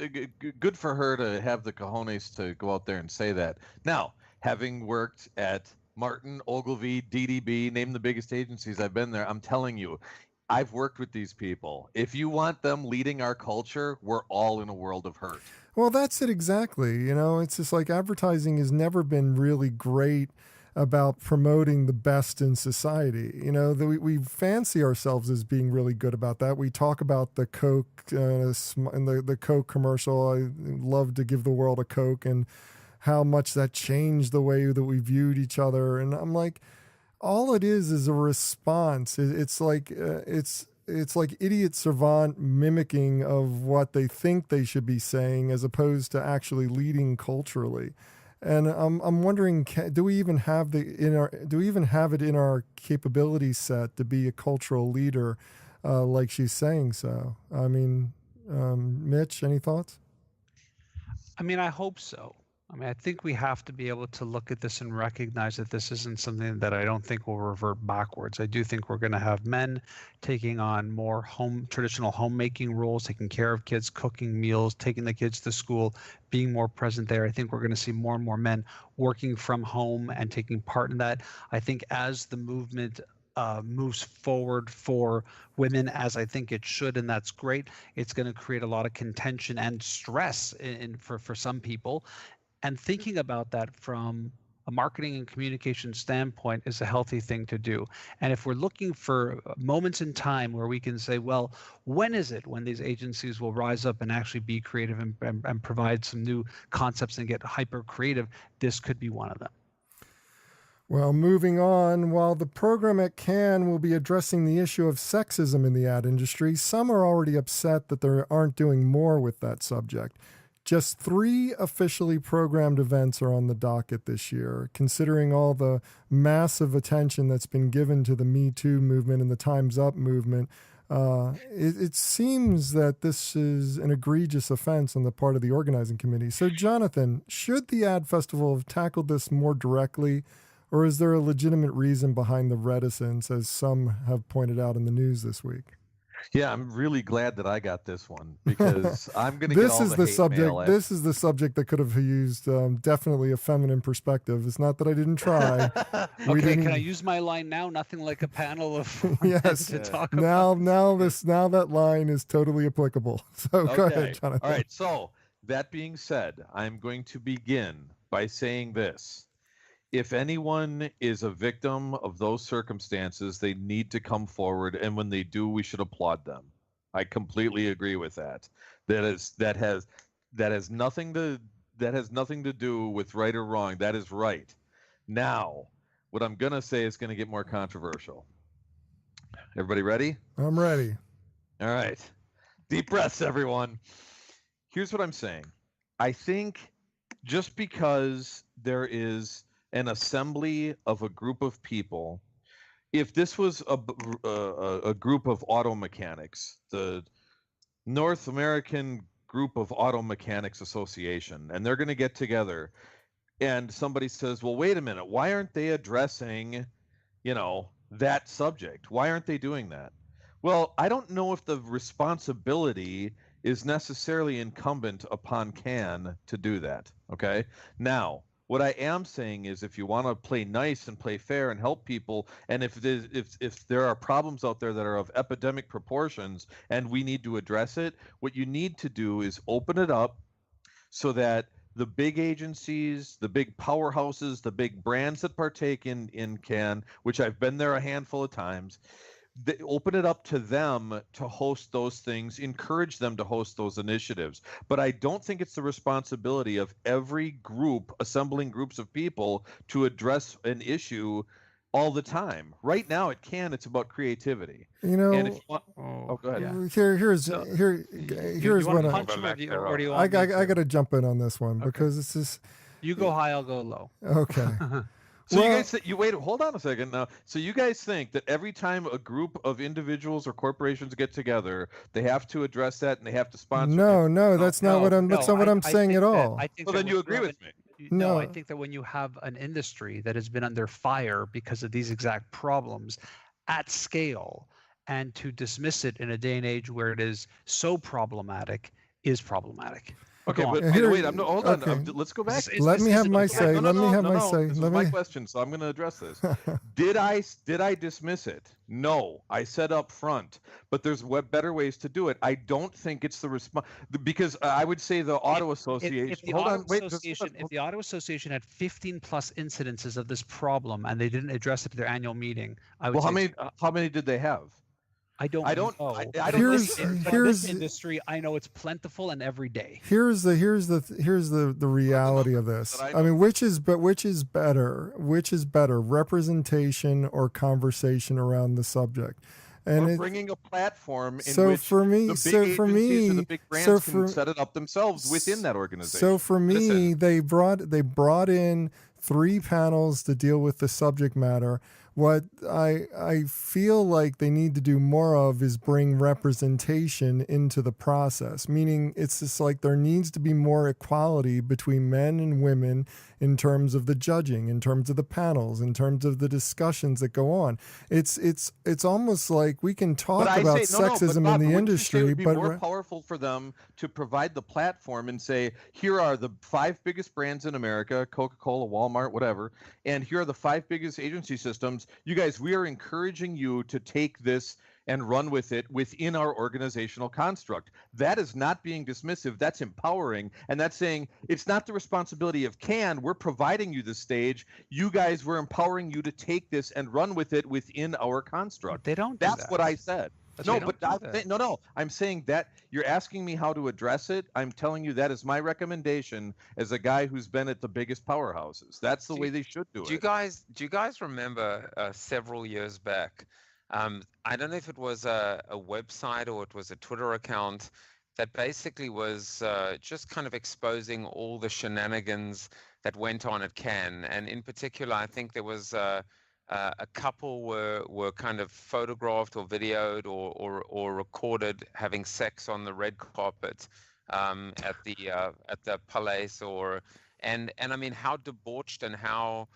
D: good for her to have the cojones to go out there and say that. Now, having worked at Martin, Ogilvy, DDB, name the biggest agencies I've been there, I'm telling you, I've worked with these people. If you want them leading our culture, we're all in a world of hurt.
A: Well, that's it exactly. It's just like advertising has never been really great about promoting the best in society. We fancy ourselves as being really good about that. We talk about the Coke and the Coke commercial. I love to give the world a Coke, and how much that changed the way that we viewed each other. And I'm like, all it is a response. It's like idiot savant mimicking of what they think they should be saying, as opposed to actually leading culturally. And I'm wondering, do we even have it in our capability set to be a cultural leader, like she's saying so? I mean, Mitch, any thoughts?
C: I mean, I hope so. I mean, I think we have to be able to look at this and recognize that this isn't something that I don't think will revert backwards. I do think we're going to have men taking on more traditional homemaking roles, taking care of kids, cooking meals, taking the kids to school, being more present there. I think we're going to see more and more men working from home and taking part in that. I think as the movement moves forward for women, as I think it should, and that's great, it's going to create a lot of contention and stress for some people. And thinking about that from a marketing and communication standpoint is a healthy thing to do. And if we're looking for moments in time where we can say, well, when is it when these agencies will rise up and actually be creative and provide some new concepts and get hyper creative, this could be one of them.
A: Well, moving on, while the program at Cannes will be addressing the issue of sexism in the ad industry, some are already upset that they aren't doing more with that subject. Just 3 officially programmed events are on the docket this year, considering all the massive attention that's been given to the Me Too movement and the Time's Up movement. It seems that this is an egregious offense on the part of the organizing committee. So, Jonathan, should the ad festival have tackled this more directly, or is there a legitimate reason behind the reticence, as some have pointed out in the news this week?
D: Yeah, I'm really glad that I got this one, because I'm going to get all
A: This is the
D: hate
A: subject.
D: mail.
A: This is the subject that could have used definitely a feminine perspective. It's not that I didn't try.
C: Okay, can I use my line now? Nothing like a panel of
A: yes.
C: to talk about.
A: Now that line is totally applicable. So go ahead, Jonathan.
D: All right. So that being said, I'm going to begin by saying this. If anyone is a victim of those circumstances, they need to come forward, and when they do, we should applaud them. I completely agree with that. That has nothing to do with right or wrong. That is right. Now, what I'm gonna say is gonna get more controversial. Everybody ready?
A: I'm ready.
D: All right. Deep breaths, everyone. Here's what I'm saying. I think just because there is an assembly of a group of people, if this was a group of auto mechanics, the North American Group of Auto Mechanics Association, and they're going to get together, and somebody says, well, wait a minute, why aren't they addressing, that subject? Why aren't they doing that? Well, I don't know if the responsibility is necessarily incumbent upon Cannes to do that, okay? Now, what I am saying is, if you want to play nice and play fair and help people, and if there are problems out there that are of epidemic proportions and we need to address it, what you need to do is open it up so that the big agencies, the big powerhouses, the big brands that partake in Cannes, which I've been there a handful of times, they open it up to them to host those things, encourage them to host those initiatives. But I don't think it's the responsibility of every group assembling groups of people to address an issue all the time. Right now at Cannes, it's about creativity. And if you want, go ahead.
C: Yeah.
A: Here's what I got to jump in on this one, because it's just,
C: you go high, I'll go low.
A: Okay.
D: So you guys hold on a second now. So you guys think that every time a group of individuals or corporations get together, they have to address that and they have to sponsor?
A: No, that's not what I'm saying at all.
D: Well, then you agree with me.
C: No, I think that when you have an industry that has been under fire because of these exact problems at scale, and to dismiss it in a day and age where it is so problematic is problematic.
D: Okay, but wait, hold on. Let's go back.
A: Let me have my say. Let me have my say.
D: This is my question, so I'm going to address this. Did I dismiss it? No, I said up front. But there's better ways to do it. I don't think it's the response, because I would say the Auto Association.
C: If the Auto Association had 15 plus incidences of this problem and they didn't address it at their annual meeting, I would.
D: Well, how many did they have?
C: I don't
D: I don't.
C: know.
D: I don't.
A: Here's-
C: in
A: here's-
C: this industry, I know it's plentiful and every day.
A: Here's the reality of this.
D: But I
A: I mean, which is better? Which is better, representation or conversation around the subject? And
D: We're bringing a platform in
A: so
D: which
A: for me,
D: the big
A: so for
D: agencies or
A: me,
D: the big brands
A: so
D: can
A: for
D: set it up themselves within that organization.
A: So for me,
D: Listen.
A: they brought in 3 panels to deal with the subject matter. What I feel like they need to do more of is bring representation into the process, meaning it's just like there needs to be more equality between men and women in terms of the judging, in terms of the panels, in terms of the discussions that go on. It's almost like we can talk
D: But I
A: about
D: say, no,
A: sexism
D: but Bob,
A: in the
D: wouldn't you say it
A: industry,
D: would be
A: but
D: more powerful for them to provide the platform and say, here are the 5 biggest brands in America, Coca-Cola, Walmart, whatever, and here are the 5 biggest agency systems. You guys, we are encouraging you to take this and run with it within our organizational construct. That is not being dismissive. That's empowering. And that's saying it's not the responsibility of CAN. We're providing you the stage. You guys, we're empowering you to take this and run with it within our construct.
C: They don't do
D: That's
C: that.
D: what I said.
C: But
D: No,
C: they
D: but
C: don't do that.
D: no. I'm saying that you're asking me how to address it. I'm telling you that is my recommendation as a guy who's been at the biggest powerhouses. That's the way they should do it.
B: Do you guys remember several years back? I don't know if it was a website or it was a Twitter account that basically was just kind of exposing all the shenanigans that went on at Cannes, and in particular, I think there was a couple were kind of photographed or videoed or recorded having sex on the red carpet at the Palais, and I mean how debauched and how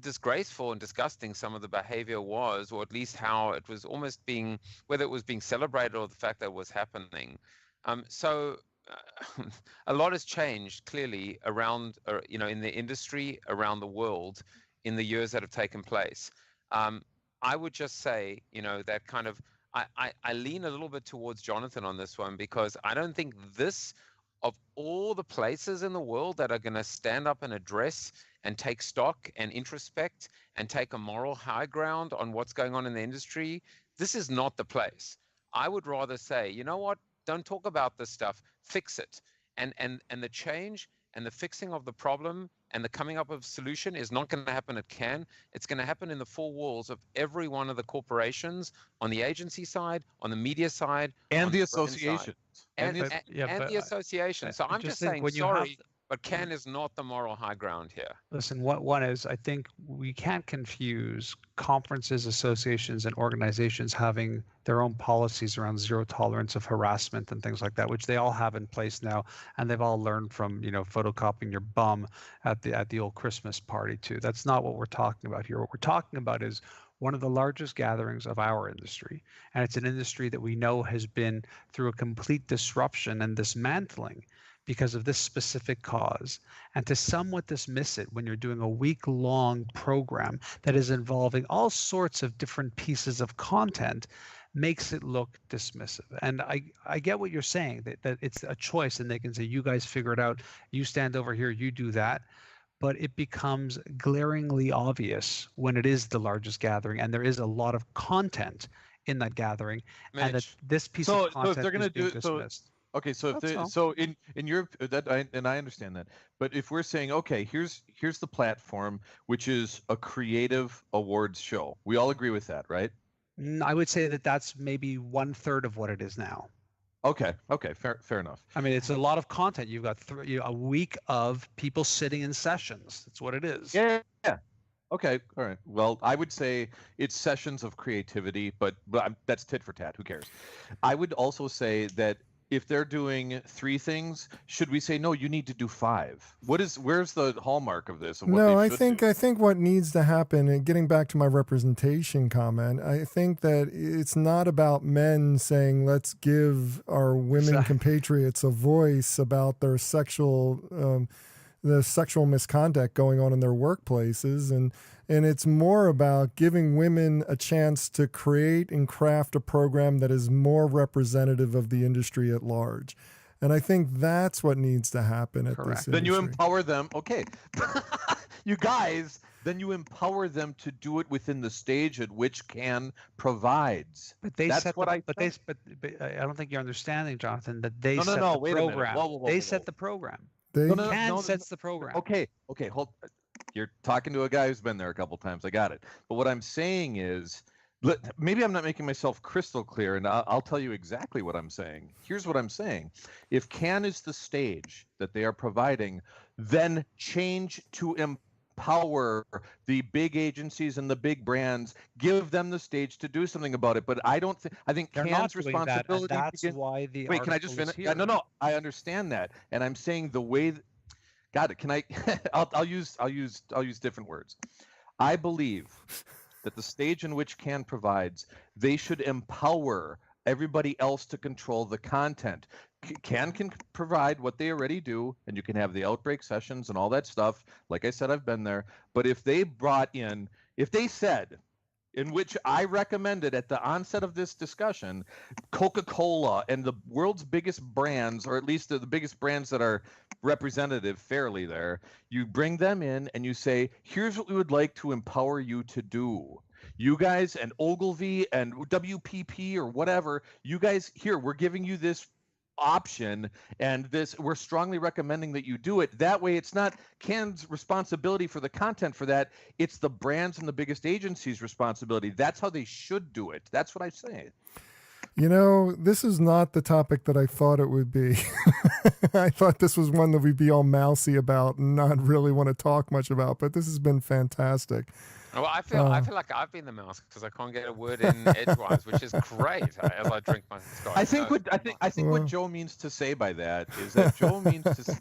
B: disgraceful and disgusting some of the behavior was, or at least how it was almost being, whether it was being celebrated or the fact that it was happening. So a lot has changed clearly around, in the industry around the world in the years that have taken place. I would just say, that kind of, I lean a little bit towards Jonathan on this one, because I don't think this, of all the places in the world that are going to stand up and address and take stock and introspect and take a moral high ground on what's going on in the industry, this is not the place. I would rather say, you know what, don't talk about this stuff, fix it. And the change and the fixing of the problem and the coming up of a solution is not going to happen at Cannes. It's going to happen in the 4 walls of every one of the corporations, on the agency side, on the media side,
D: and
B: on
D: the
B: brand side.
D: associations.
B: And
C: But- yeah,
B: the
C: but
B: association. So
C: I
B: I'm just
C: think
B: saying,
C: when you have
B: sorry, but Cannes is not the moral high ground here.
C: Listen, what one is, I think we can't confuse conferences, associations, and organizations having their own policies around zero tolerance of harassment and things like that, which they all have in place now, and they've all learned from, photocopying your bum at the old Christmas party too. That's not what we're talking about here. What we're talking about is one of the largest gatherings of our industry, and it's an industry that we know has been through a complete disruption and dismantling because of this specific cause. And to somewhat dismiss it when you're doing a week-long program that is involving all sorts of different pieces of content makes it look dismissive. And I get what you're saying, that it's a choice and they can say, you guys figure it out, you stand over here, you do that. But it becomes glaringly obvious when it is the largest gathering and there is a lot of content in that gathering, and that
B: Mitch,
C: this piece
D: So-
C: of
D: so if
C: content
D: they're gonna
C: is being
D: do- so-
C: dismissed.
D: Okay, so
C: That's all.
D: so in your and I understand that, but if we're saying, okay, here's the platform, which is a creative awards show, we all agree with that, right?
C: I would say that that's maybe 1/3 of what it is now.
D: Okay, fair enough.
C: I mean, it's a lot of content. You've got a week of people sitting in sessions. That's what it is.
D: Yeah. Okay, all right. Well, I would say it's sessions of creativity, but that's tit for tat. Who cares? I would also say that if they're doing 3 things, should we say no? You need to do 5. Where's the hallmark of this? Of what
A: No,
D: they
A: I
D: should
A: think
D: do?
A: what needs to happen, and getting back to my representation comment, I think that it's not about men saying let's give our women
C: Exactly.
A: compatriots a voice about their the sexual misconduct going on in their workplaces, and it's more about giving women a chance to create and craft a program that is more representative of the industry at large. And I think that's what needs to happen at
C: Correct.
A: this
D: Then you
A: industry.
D: empower them. Okay, you guys, then you empower them to do it within the stage at which CAN provides.
C: But they
D: That's
C: set
D: what
C: the,
D: I
C: but
D: tell-
C: they, but I don't think you're understanding, Jonathan, that they
D: No, no,
C: set
D: no,
C: the
D: wait a minute.
C: program.
D: Whoa, whoa, whoa,
C: They
D: whoa,
C: set
D: whoa.
C: the program.
A: They,
D: No, no,
C: CAN
D: no,
C: sets the program.
D: Okay, hold. You're talking to a guy who's been there a couple times. I got it. But what I'm saying is, maybe I'm not making myself crystal clear, and I'll tell you exactly what I'm saying. Here's what I'm saying. If CAN is the stage that they are providing, then change to empower the big agencies and the big brands, give them the stage to do something about it. But I think
C: They're not
D: CAN's
C: doing that, and
D: responsibility
C: that's
D: begins.
C: why the
D: Wait, can I
C: article
D: just
C: is
D: finish?
C: here.
D: No, I understand that, and I'm saying the way. Got it. Can I? I'll use different words. I believe that the stage in which CAN provides, they should empower everybody else to control the content. CAN can provide what they already do, and you can have the outbreak sessions and all that stuff. Like I said, I've been there. But if they said, in which I recommended at the onset of this discussion, Coca-Cola and the world's biggest brands, or at least the biggest brands that are representative fairly there, you bring them in and you say, here's what we would like to empower you to do. You guys and Ogilvy and WPP or whatever, you guys, here, we're giving you this option, and we're strongly recommending that you do it. That way it's not CAN's responsibility for the content for that, it's the brands and the biggest agencies' responsibility. That's how they should do it. That's what I say.
A: this is not the topic that I thought it would be. I thought this was one that we'd be all mousy about and not really want to talk much about, but this has been fantastic.
B: Well, I feel like I've been the mouse because I can't get a word in edgewise, which is great as I drink my scotch.
D: I think what Joe means to say by that is that Joe means to say,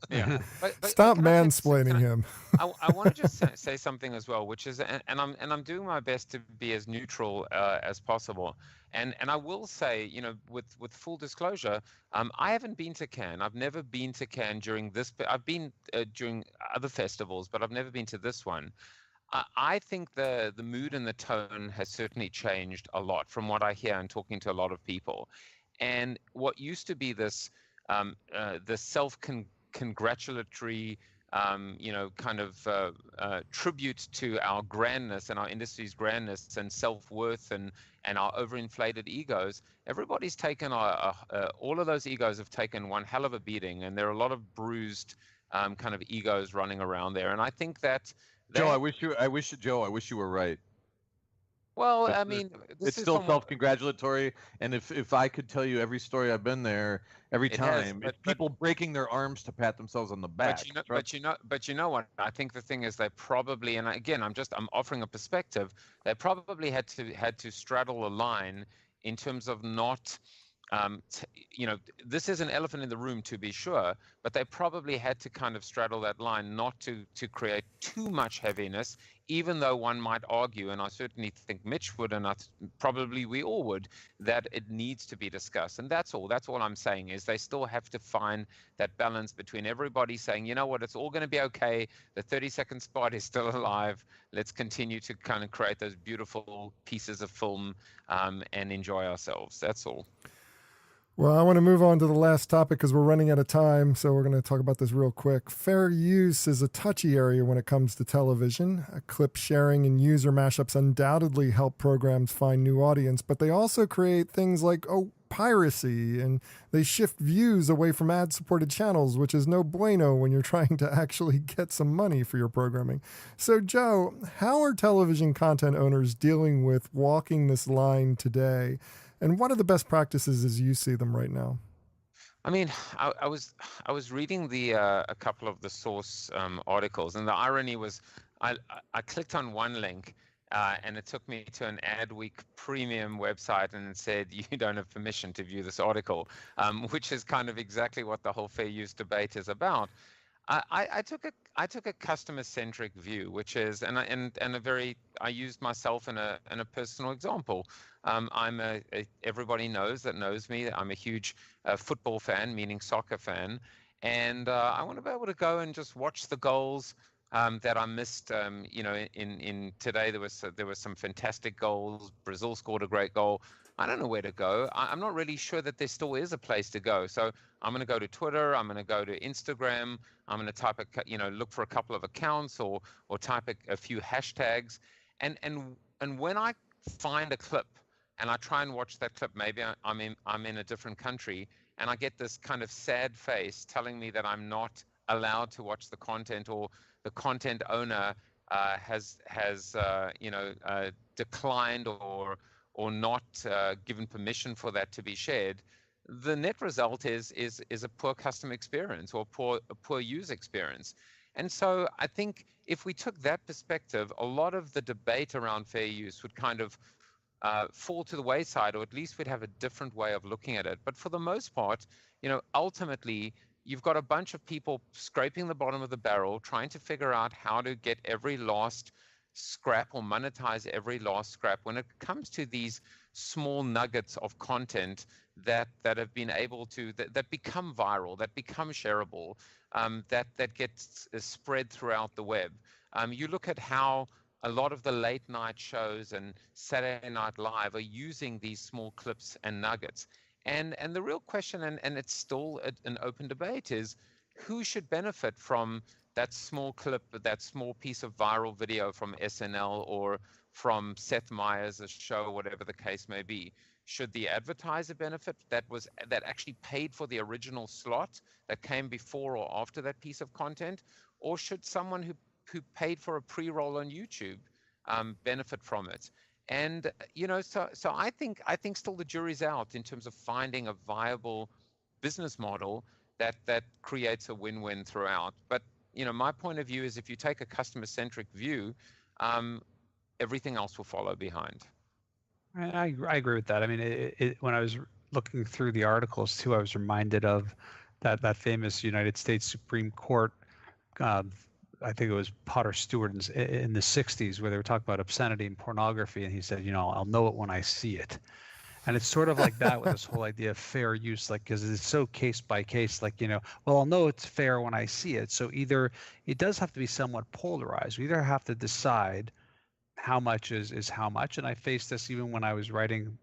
B: yeah.
A: Stop
B: can I
A: mansplaining him.
B: I want to just say something as well, which is, and I'm doing my best to be as neutral as possible. And I will say, with full disclosure, I haven't been to Cannes. I've never been to Cannes during this. I've been during other festivals, but I've never been to this one. I think the mood and the tone has certainly changed a lot from what I hear and talking to a lot of people. And what used to be this the self-congratulatory kind of tribute to our grandness and our industry's grandness and self-worth and our overinflated egos, everybody's taken all of those egos have taken one hell of a beating, and there are a lot of bruised kind of egos running around there. And I think that
D: Joe, I wish you were right.
B: Well,
D: But
B: I mean,
D: it's still self-congratulatory, and if I could tell you every story I've been there, every time, it's people breaking their arms to pat themselves on the back.
B: But you know what? I think the thing is they probably, and again, I'm offering a perspective. They probably had to straddle a line in terms of not. This is an elephant in the room, to be sure, but they probably had to kind of straddle that line not to create too much heaviness, even though one might argue, and I certainly think Mitch would, and probably we all would, that it needs to be discussed. And that's all I'm saying, is they still have to find that balance between everybody saying, you know what, it's all going to be okay. The 30-second spot is still alive. Let's continue to kind of create those beautiful pieces of film and enjoy ourselves. That's all.
A: Well, I want to move on to the last topic because we're running out of time, so we're going to talk about this real quick. Fair use is a touchy area when it comes to television. Clip sharing and user mashups undoubtedly help programs find new audience, but they also create things like piracy, and they shift views away from ad-supported channels, which is no bueno when you're trying to actually get some money for your programming. So, Joe, how are television content owners dealing with walking this line today? And what are the best practices as you see them right now?
B: I mean, I was reading a couple of the source articles, and the irony was, I clicked on one link, and it took me to an Adweek premium website, and it said you don't have permission to view this article, which is kind of exactly what the whole fair use debate is about. I took a customer-centric view, which is, I used myself in a personal example. Everybody knows me. I'm a huge football fan, meaning soccer fan, and I want to be able to go and just watch the goals that I missed. In today there was some fantastic goals. Brazil scored a great goal. I don't know where to go. I'm not really sure that there still is a place to go. So I'm going to go to Twitter. I'm going to go to Instagram. I'm going to type look for a couple of accounts or type a few hashtags, and when I find a clip and I try and watch that clip, maybe I'm in a different country, and I get this kind of sad face telling me that I'm not allowed to watch the content, or the content owner has declined or not given permission for that to be shared. The net result is a poor customer experience, or a poor user experience. And so I think if we took that perspective, a lot of the debate around fair use would kind of fall to the wayside, or at least we'd have a different way of looking at it. But for the most part, ultimately, you've got a bunch of people scraping the bottom of the barrel, trying to figure out how to get every last scrap or monetize every last scrap when it comes to these small nuggets of content that have been able to, that become viral, that become shareable, that gets spread throughout the web. You look at how a lot of the late night shows and Saturday Night Live are using these small clips and nuggets. And the real question, and it's still an open debate, is who should benefit from that small clip, that small piece of viral video from SNL or from Seth Meyers' show, whatever the case may be? Should the advertiser benefit that actually paid for the original slot that came before or after that piece of content? Or should someone who paid for a pre-roll on YouTube benefit from it? And so I think still the jury's out in terms of finding a viable business model that creates a win-win throughout. But my point of view is, if you take a customer-centric view, everything else will follow behind.
C: I agree with that. I mean, when I was looking through the articles too, I was reminded of that famous United States Supreme Court. I think it was Potter Stewart in the 60s, where they were talking about obscenity and pornography, and he said, I'll know it when I see it. And it's sort of like that with this whole idea of fair use, like, because it's so case by case, like, well, I'll know it's fair when I see it. So either it does have to be somewhat polarized. We either have to decide how much is how much. And I faced this even when I was writing,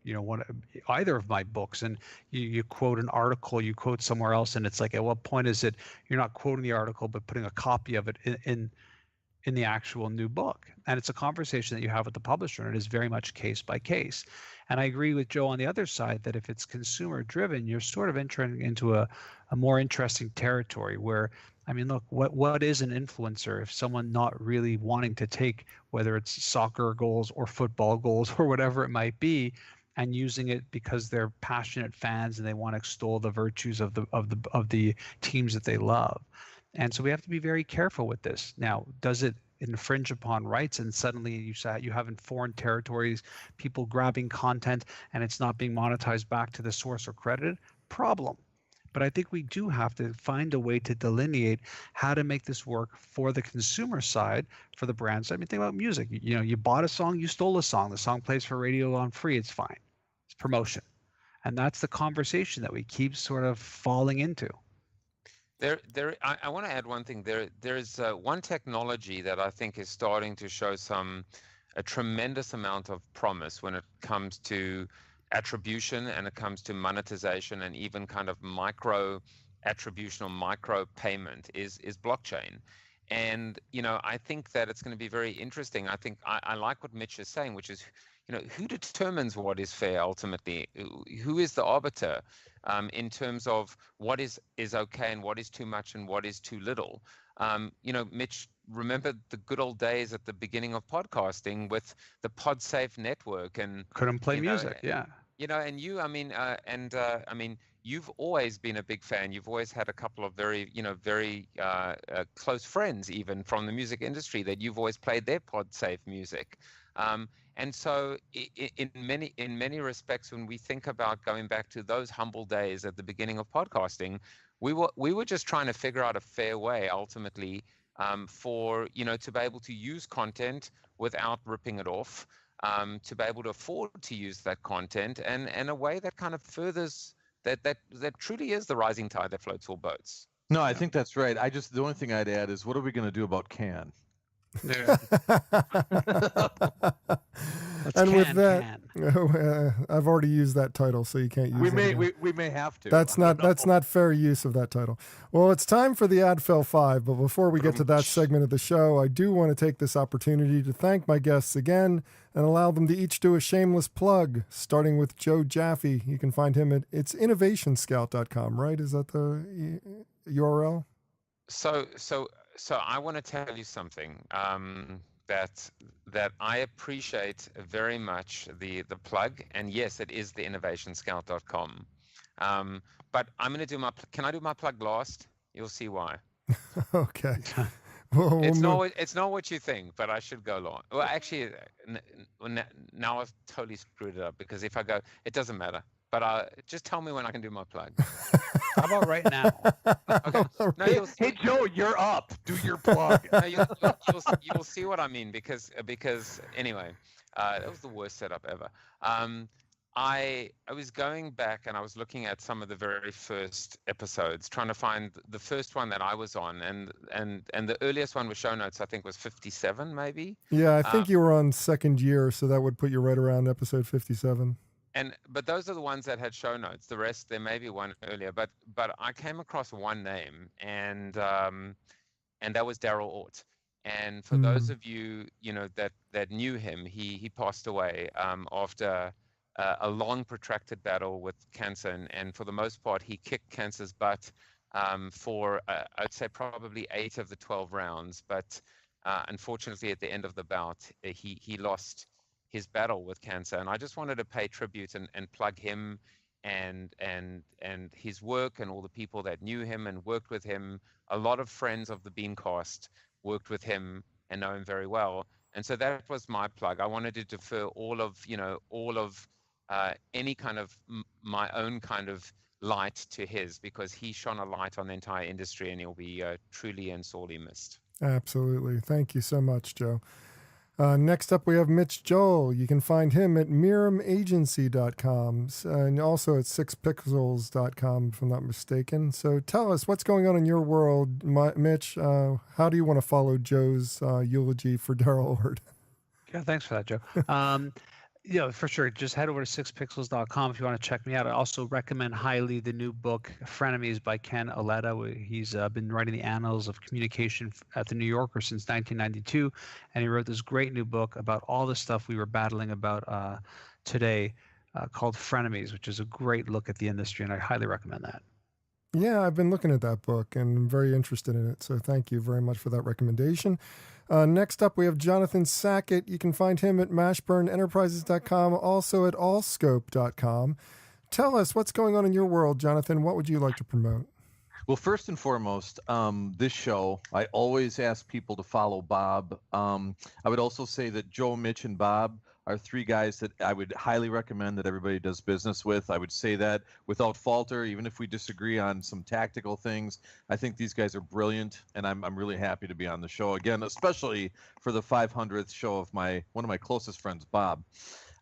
C: either of my books, and you quote an article, you quote somewhere else, and it's like, at what point is it you're not quoting the article but putting a copy of it in the actual new book? And it's a conversation that you have with the publisher, and it is very much case by case. And I agree with Joe on the other side that if it's consumer driven, you're sort of entering into a more interesting territory where, I mean, look, what is an influencer if someone not really wanting to take, whether it's soccer goals or football goals or whatever it might be, and using it because they're passionate fans and they want to extol the virtues of the teams that they love. And so we have to be very careful with this. Now, does it infringe upon rights, and suddenly you have in foreign territories people grabbing content and it's not being monetized back to the source or credited? Problem. But I think we do have to find a way to delineate how to make this work for the consumer side, for the brand side. I mean, think about music. You bought a song, you stole a song. The song plays for radio on free. It's fine. It's promotion. And that's the conversation that we keep sort of falling into.
B: I want to add one thing. There's one technology that I think is starting to show a tremendous amount of promise when it comes to attribution, and it comes to monetization, and even kind of micro attribution or micro payment is blockchain. And I think that it's going to be very interesting. I think I like what Mitch is saying, which is who determines what is fair ultimately? Who is the arbiter in terms of what is okay and what is too much and what is too little? Mitch, remember the good old days at the beginning of podcasting with the PodSafe network, and
C: couldn't play music, yeah.
B: And you, I mean, you've always been a big fan. You've always had a couple of very close friends, even from the music industry, that you've always played their PodSafe music. And so in many respects, when we think about going back to those humble days at the beginning of podcasting, we were just trying to figure out a fair way ultimately for to be able to use content without ripping it off, to be able to afford to use that content, and a way that kind of furthers that truly is the rising tide that floats all boats.
D: No, I think that's right. The only thing I'd add is, what are we going to do about Can?
C: Yeah. Let's
A: And with that,
C: can.
A: I've already used that title, so you can't use it again.
D: We may have to.
A: That's not fair use of that title. Well, it's time for the Ad Fail 5, but before we get to that segment of the show, I do want to take this opportunity to thank my guests again and allow them to each do a shameless plug, starting with Joe Jaffe. You can find him at itsinnovationscout.com, right? Is that the URL?
B: So I want to tell you something. That I appreciate very much the plug, and yes, it is the innovationscout.com. But I'm going to do can I do my plug last? You'll see why.
A: Okay. Well,
B: it's not what you think, but I should go long. Well, actually, now I've totally screwed it up, because if I go, it doesn't matter. But just tell me when I can do my plug.
C: How about right now?
B: Okay. No,
D: hey Joe, you're up. Do your plug.
B: No, you'll see what I mean, because anyway, that was the worst setup ever. I was going back and I was looking at some of the very first episodes, trying to find the first one that I was on, and the earliest one with show notes I think was 57 maybe.
A: Yeah, I think you were on second year, so that would put you right around episode 57.
B: But those are the ones that had show notes. The rest, there may be one earlier, but I came across one name, and that was Darrell Ward. And for those of you that knew him, he passed away after a long protracted battle with cancer, and for the most part he kicked cancer's butt for I'd say probably 8 of the 12 rounds. But unfortunately, at the end of the bout, he lost his battle with cancer, and I just wanted to pay tribute and plug him and his work, and all the people that knew him and worked with him. A lot of friends of the BeanCast worked with him and know him very well, and so that was my plug. I wanted to defer all of any kind of my own kind of light to his, because he shone a light on the entire industry, and he'll be truly and sorely missed.
A: Absolutely. Thank you so much, Joe. Next up, we have Mitch Joel. You can find him at miramagency.com and also at 6pixels.com, if I'm not mistaken. So tell us, what's going on in your world, Mitch? How do you want to follow Joe's eulogy for Darrell Ward?
C: Yeah, thanks for that, Joe. For sure. Just head over to 6pixels.com if you want to check me out. I also recommend highly the new book, Frenemies by Ken Aletta. He's been writing the annals of communication at the New Yorker since 1992, and he wrote this great new book about all the stuff we were battling about today called Frenemies, which is a great look at the industry, and I highly recommend that.
A: Yeah, I've been looking at that book and I'm very interested in it, so thank you very much for that recommendation. Next up, we have Jonathan Sackett. You can find him at mashburnenterprises.com, also at allscope.com. Tell us what's going on in your world, Jonathan. What would you like to promote?
D: Well, first and foremost, this show, I always ask people to follow Bob. I would also say that Joe, Mitch, and Bob are 3 guys that I would highly recommend that everybody does business with. I would say that without falter, even if we disagree on some tactical things. I think these guys are brilliant, and I'm really happy to be on the show again, especially for the 500th show of one of my closest friends, Bob.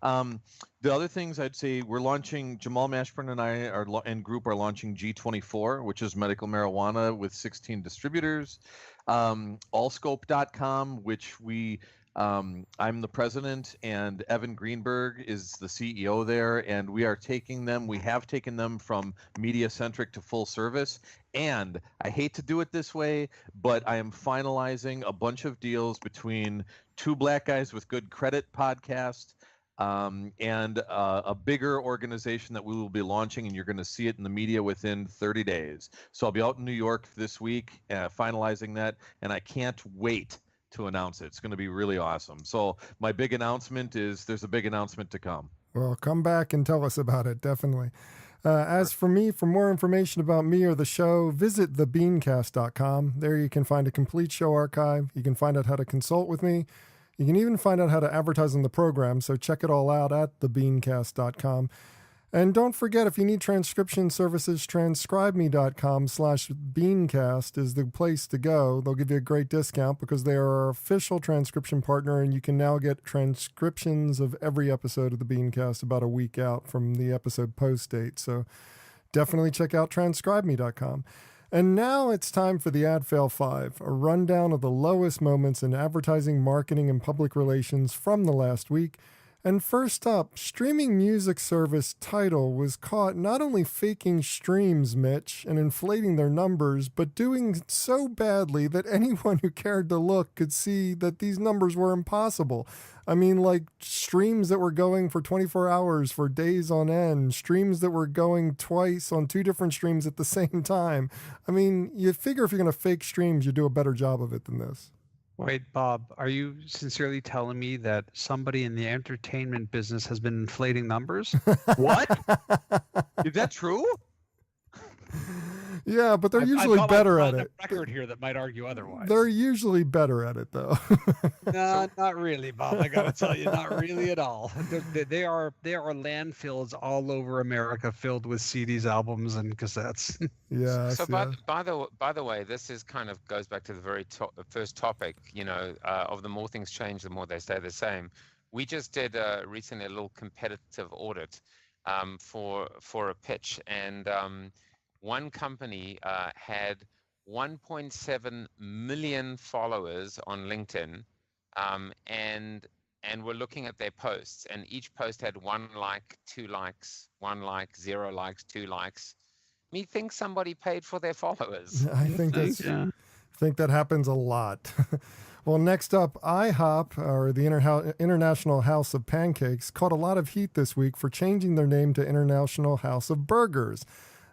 D: The other things I'd say, we're launching, Jamal Mashburn and I and group are launching G24, which is medical marijuana with 16 distributors. Allscope.com, which I'm the president, and Evan Greenberg is the CEO there, and we have taken them from media-centric to full service. And I hate to do it this way, but I am finalizing a bunch of deals between 2 Black Guys with Good Credit podcast and a bigger organization that we will be launching, and you're going to see it in the media within 30 days. So I'll be out in New York this week finalizing that, and I can't wait to announce it. It's going to be really awesome. So my big announcement is there's a big announcement to come.
A: Well, come back and tell us about it, definitely. As for me, for more information about me or the show, visit thebeancast.com. There you can find a complete show archive. You can find out how to consult with me. You can even find out how to advertise on the program, so check it all out at thebeancast.com. And don't forget, if you need transcription services, transcribeme.com/BeanCast is the place to go. They'll give you a great discount because they are our official transcription partner, and you can now get transcriptions of every episode of the BeanCast about a week out from the episode post date. So definitely check out transcribeme.com. And now it's time for the Ad Fail 5, a rundown of the lowest moments in advertising, marketing, and public relations from the last week. And first up, streaming music service Tidal was caught not only faking streams, Mitch, and inflating their numbers, but doing so badly that anyone who cared to look could see that these numbers were impossible. I mean, like streams that were going for 24 hours for days on end, streams that were going twice on two different streams at the same time. I mean, you figure if you're going to fake streams, you do a better job of it than this.
C: Wait, Bob, are you sincerely telling me that somebody in the entertainment business has been inflating numbers?
D: What? Is that true?
A: Yeah, but they're
C: I've
A: usually
C: got
A: better
C: my
A: at it.
C: record here that might argue otherwise.
A: They're usually better at it, though.
C: No, not really, Bob. I got to tell you, not really at all. There are landfills all over America filled with CDs, albums, and cassettes.
A: Yeah.
B: So by the way, this is kind of goes back to the very first topic, of the more things change, the more they stay the same. We just did recently a little competitive audit for a pitch, and one company had 1.7 million followers on LinkedIn, and we're looking at their posts, and each post had 1 like, 2 likes, 1 like, 0 likes, 2 likes. Methinks somebody paid for their followers.
A: I think that happens a lot. Well, next up, IHOP, or the International House of Pancakes, caught a lot of heat this week for changing their name to International House of Burgers.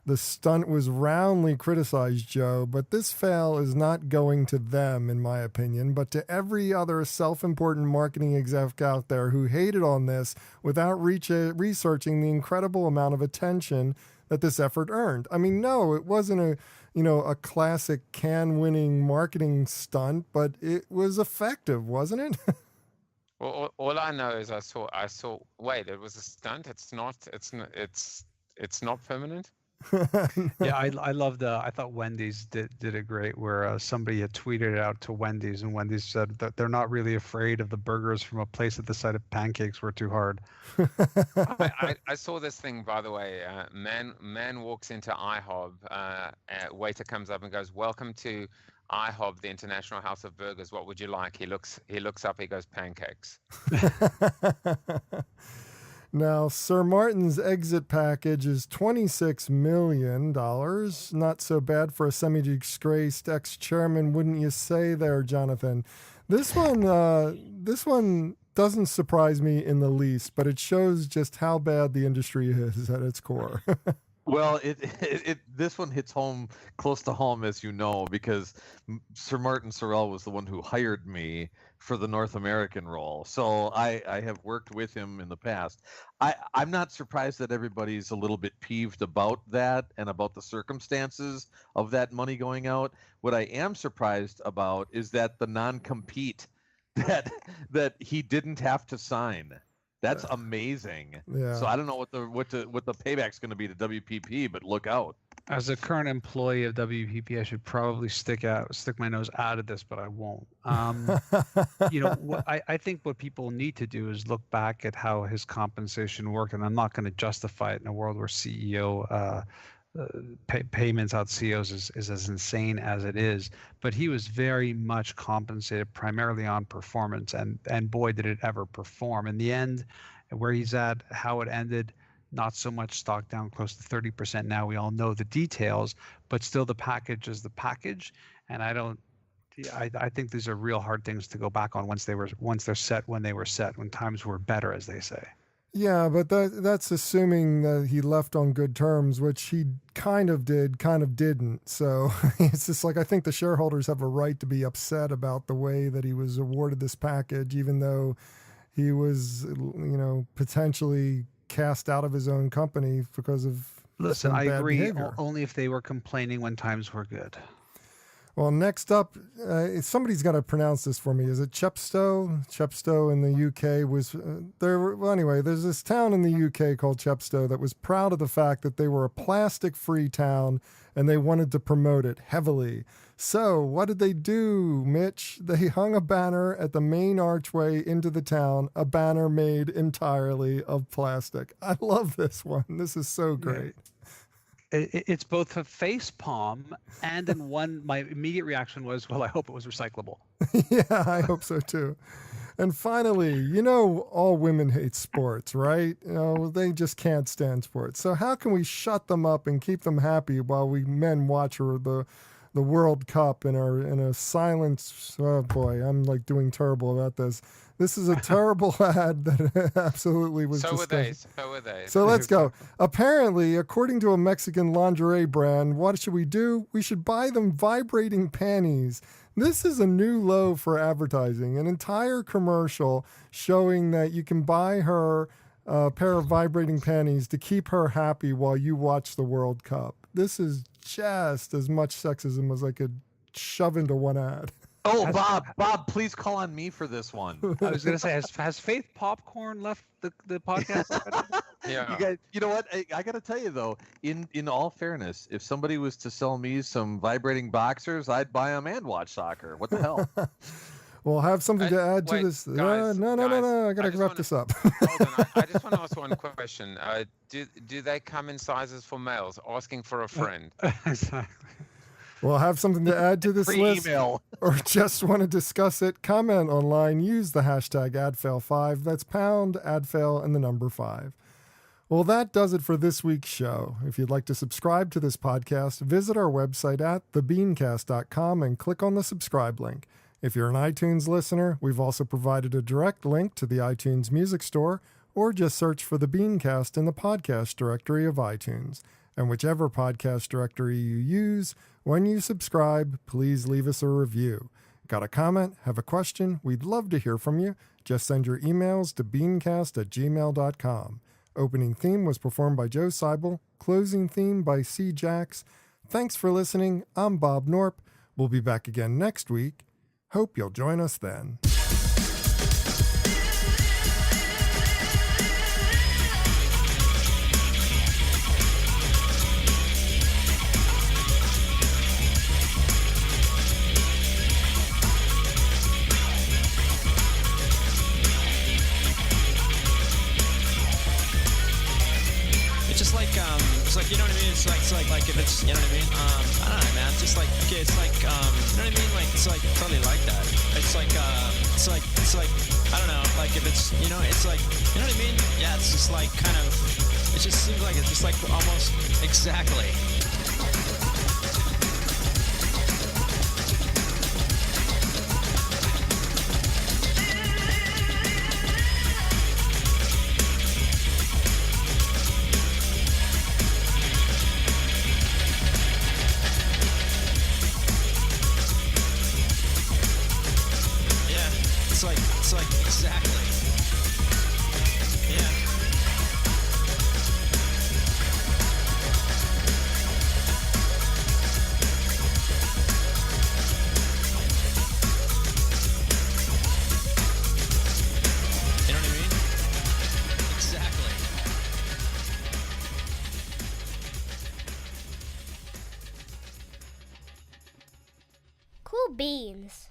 A: The stunt was roundly criticized, Joe, but this fail is not going to them, in my opinion, but to every other self-important marketing exec out there who hated on this without researching the incredible amount of attention that this effort earned. I mean, no, it wasn't a classic can-winning marketing stunt, but it was effective, wasn't it?
B: Well, all I know is I saw. Wait, it was a stunt. It's not permanent.
C: Yeah, I loved. I thought Wendy's did it great, where somebody had tweeted it out to Wendy's, and Wendy's said that they're not really afraid of the burgers from a place that the sight of pancakes were too hard.
B: I saw this thing, by the way. Man walks into IHOB. Waiter comes up and goes, "Welcome to IHOB, the International House of Burgers. What would you like?" He looks up. He goes, "Pancakes."
A: Now, Sir Martin's exit package is $26 million. Not so bad for a semi-disgraced ex-chairman, wouldn't you say there, Jonathan? This one doesn't surprise me in the least, but it shows just how bad the industry is at its core.
D: Well, this one hits home close to home, as you know, because Sir Martin Sorrell was the one who hired me for the North American role. So I have worked with him in the past. I'm not surprised that everybody's a little bit peeved about that and about the circumstances of that money going out. What I am surprised about is that the non-compete that he didn't have to sign. That's amazing.
A: Yeah.
D: So I don't know what the payback's going to be to WPP, but look out.
C: As a current employee of WPP, I should probably stick my nose out of this, but I won't. I think what people need to do is look back at how his compensation worked, and I'm not going to justify it in a world where CEO payments out CEOs is as insane as it is, but he was very much compensated primarily on performance, and boy did it ever perform. In the end, where he's at, how it ended, not so much stock down close to 30% now. We all know the details, but still the package is the package, and I think these are real hard things to go back on once they're set when they were set, when times were better, as they say.
A: Yeah, but that's assuming that he left on good terms, which he kind of did, kind of didn't. So it's just like, I think the shareholders have a right to be upset about the way that he was awarded this package, even though he was, potentially cast out of his own company because of
C: Listen,
A: some
C: I
A: bad
C: agree,
A: behavior.
C: only if they were complaining when times were good.
A: Well, next up, somebody's got to pronounce this for me. Is it Chepstow? Chepstow in the UK was there. Well, anyway, there's this town in the UK called Chepstow that was proud of the fact that they were a plastic-free town, and they wanted to promote it heavily. So what did they do, Mitch? They hung a banner at the main archway into the town, a banner made entirely of plastic. I love this one. This is so great.
C: It's both a face palm and in one, my immediate reaction was, well, I hope it was recyclable.
A: Yeah, I hope so too. And finally, all women hate sports, right? They just can't stand sports. So how can we shut them up and keep them happy while we men watch the World Cup in a silence? Oh boy, I'm like doing terrible about this. This is a terrible ad that absolutely was disgusting.
B: So were they.
A: So let's go. Apparently, according to a Mexican lingerie brand, what should we do? We should buy them vibrating panties. This is a new low for advertising. An entire commercial showing that you can buy her a pair of vibrating panties to keep her happy while you watch the World Cup. This is just as much sexism as I could shove into one ad.
D: Oh, Bob, please call on me for this one.
C: I was going to say, has Faith Popcorn left the podcast already?
B: Yeah.
D: You guys, you know what? I got to tell you though, in all fairness, if somebody was to sell me some vibrating boxers, I'd buy them and watch soccer. What the hell?
A: We'll have something to add to this.
B: Guys,
A: no. I got to wrap this up.
B: Hold on. I just want to ask one question. Do they come in sizes for males? Asking for a friend.
C: Exactly.
A: We'll have something to add to this list,
D: email.
A: or just want to discuss it. Comment online. Use the hashtag #AdFail5. That's #AdFail and the number 5. Well, that does it for this week's show. If you'd like to subscribe to this podcast, visit our website at thebeancast.com and click on the subscribe link. If you're an iTunes listener, we've also provided a direct link to the iTunes Music Store, or just search for the BeanCast in the podcast directory of iTunes. And whichever podcast directory you use, when you subscribe, please leave us a review. Got a comment? Have a question? We'd love to hear from you. Just send your emails to beancast@gmail.com. Opening theme was performed by Joe Seibel. Closing theme by C. Jax. Thanks for listening. I'm Bob Norp. We'll be back again next week. Hope you'll join us then.
E: You know what I mean? It's like if it's, you know what I mean? I don't know, man. It's just like, okay, it's like, you know what I mean? Like, it's like totally like that. It's like, I don't know, like if it's, it's like, you know what I mean? Yeah, it's just like kind of, it just seems like it's just like almost exactly. It's like exactly. Yeah. You know what I mean? Exactly.
F: Cool beans.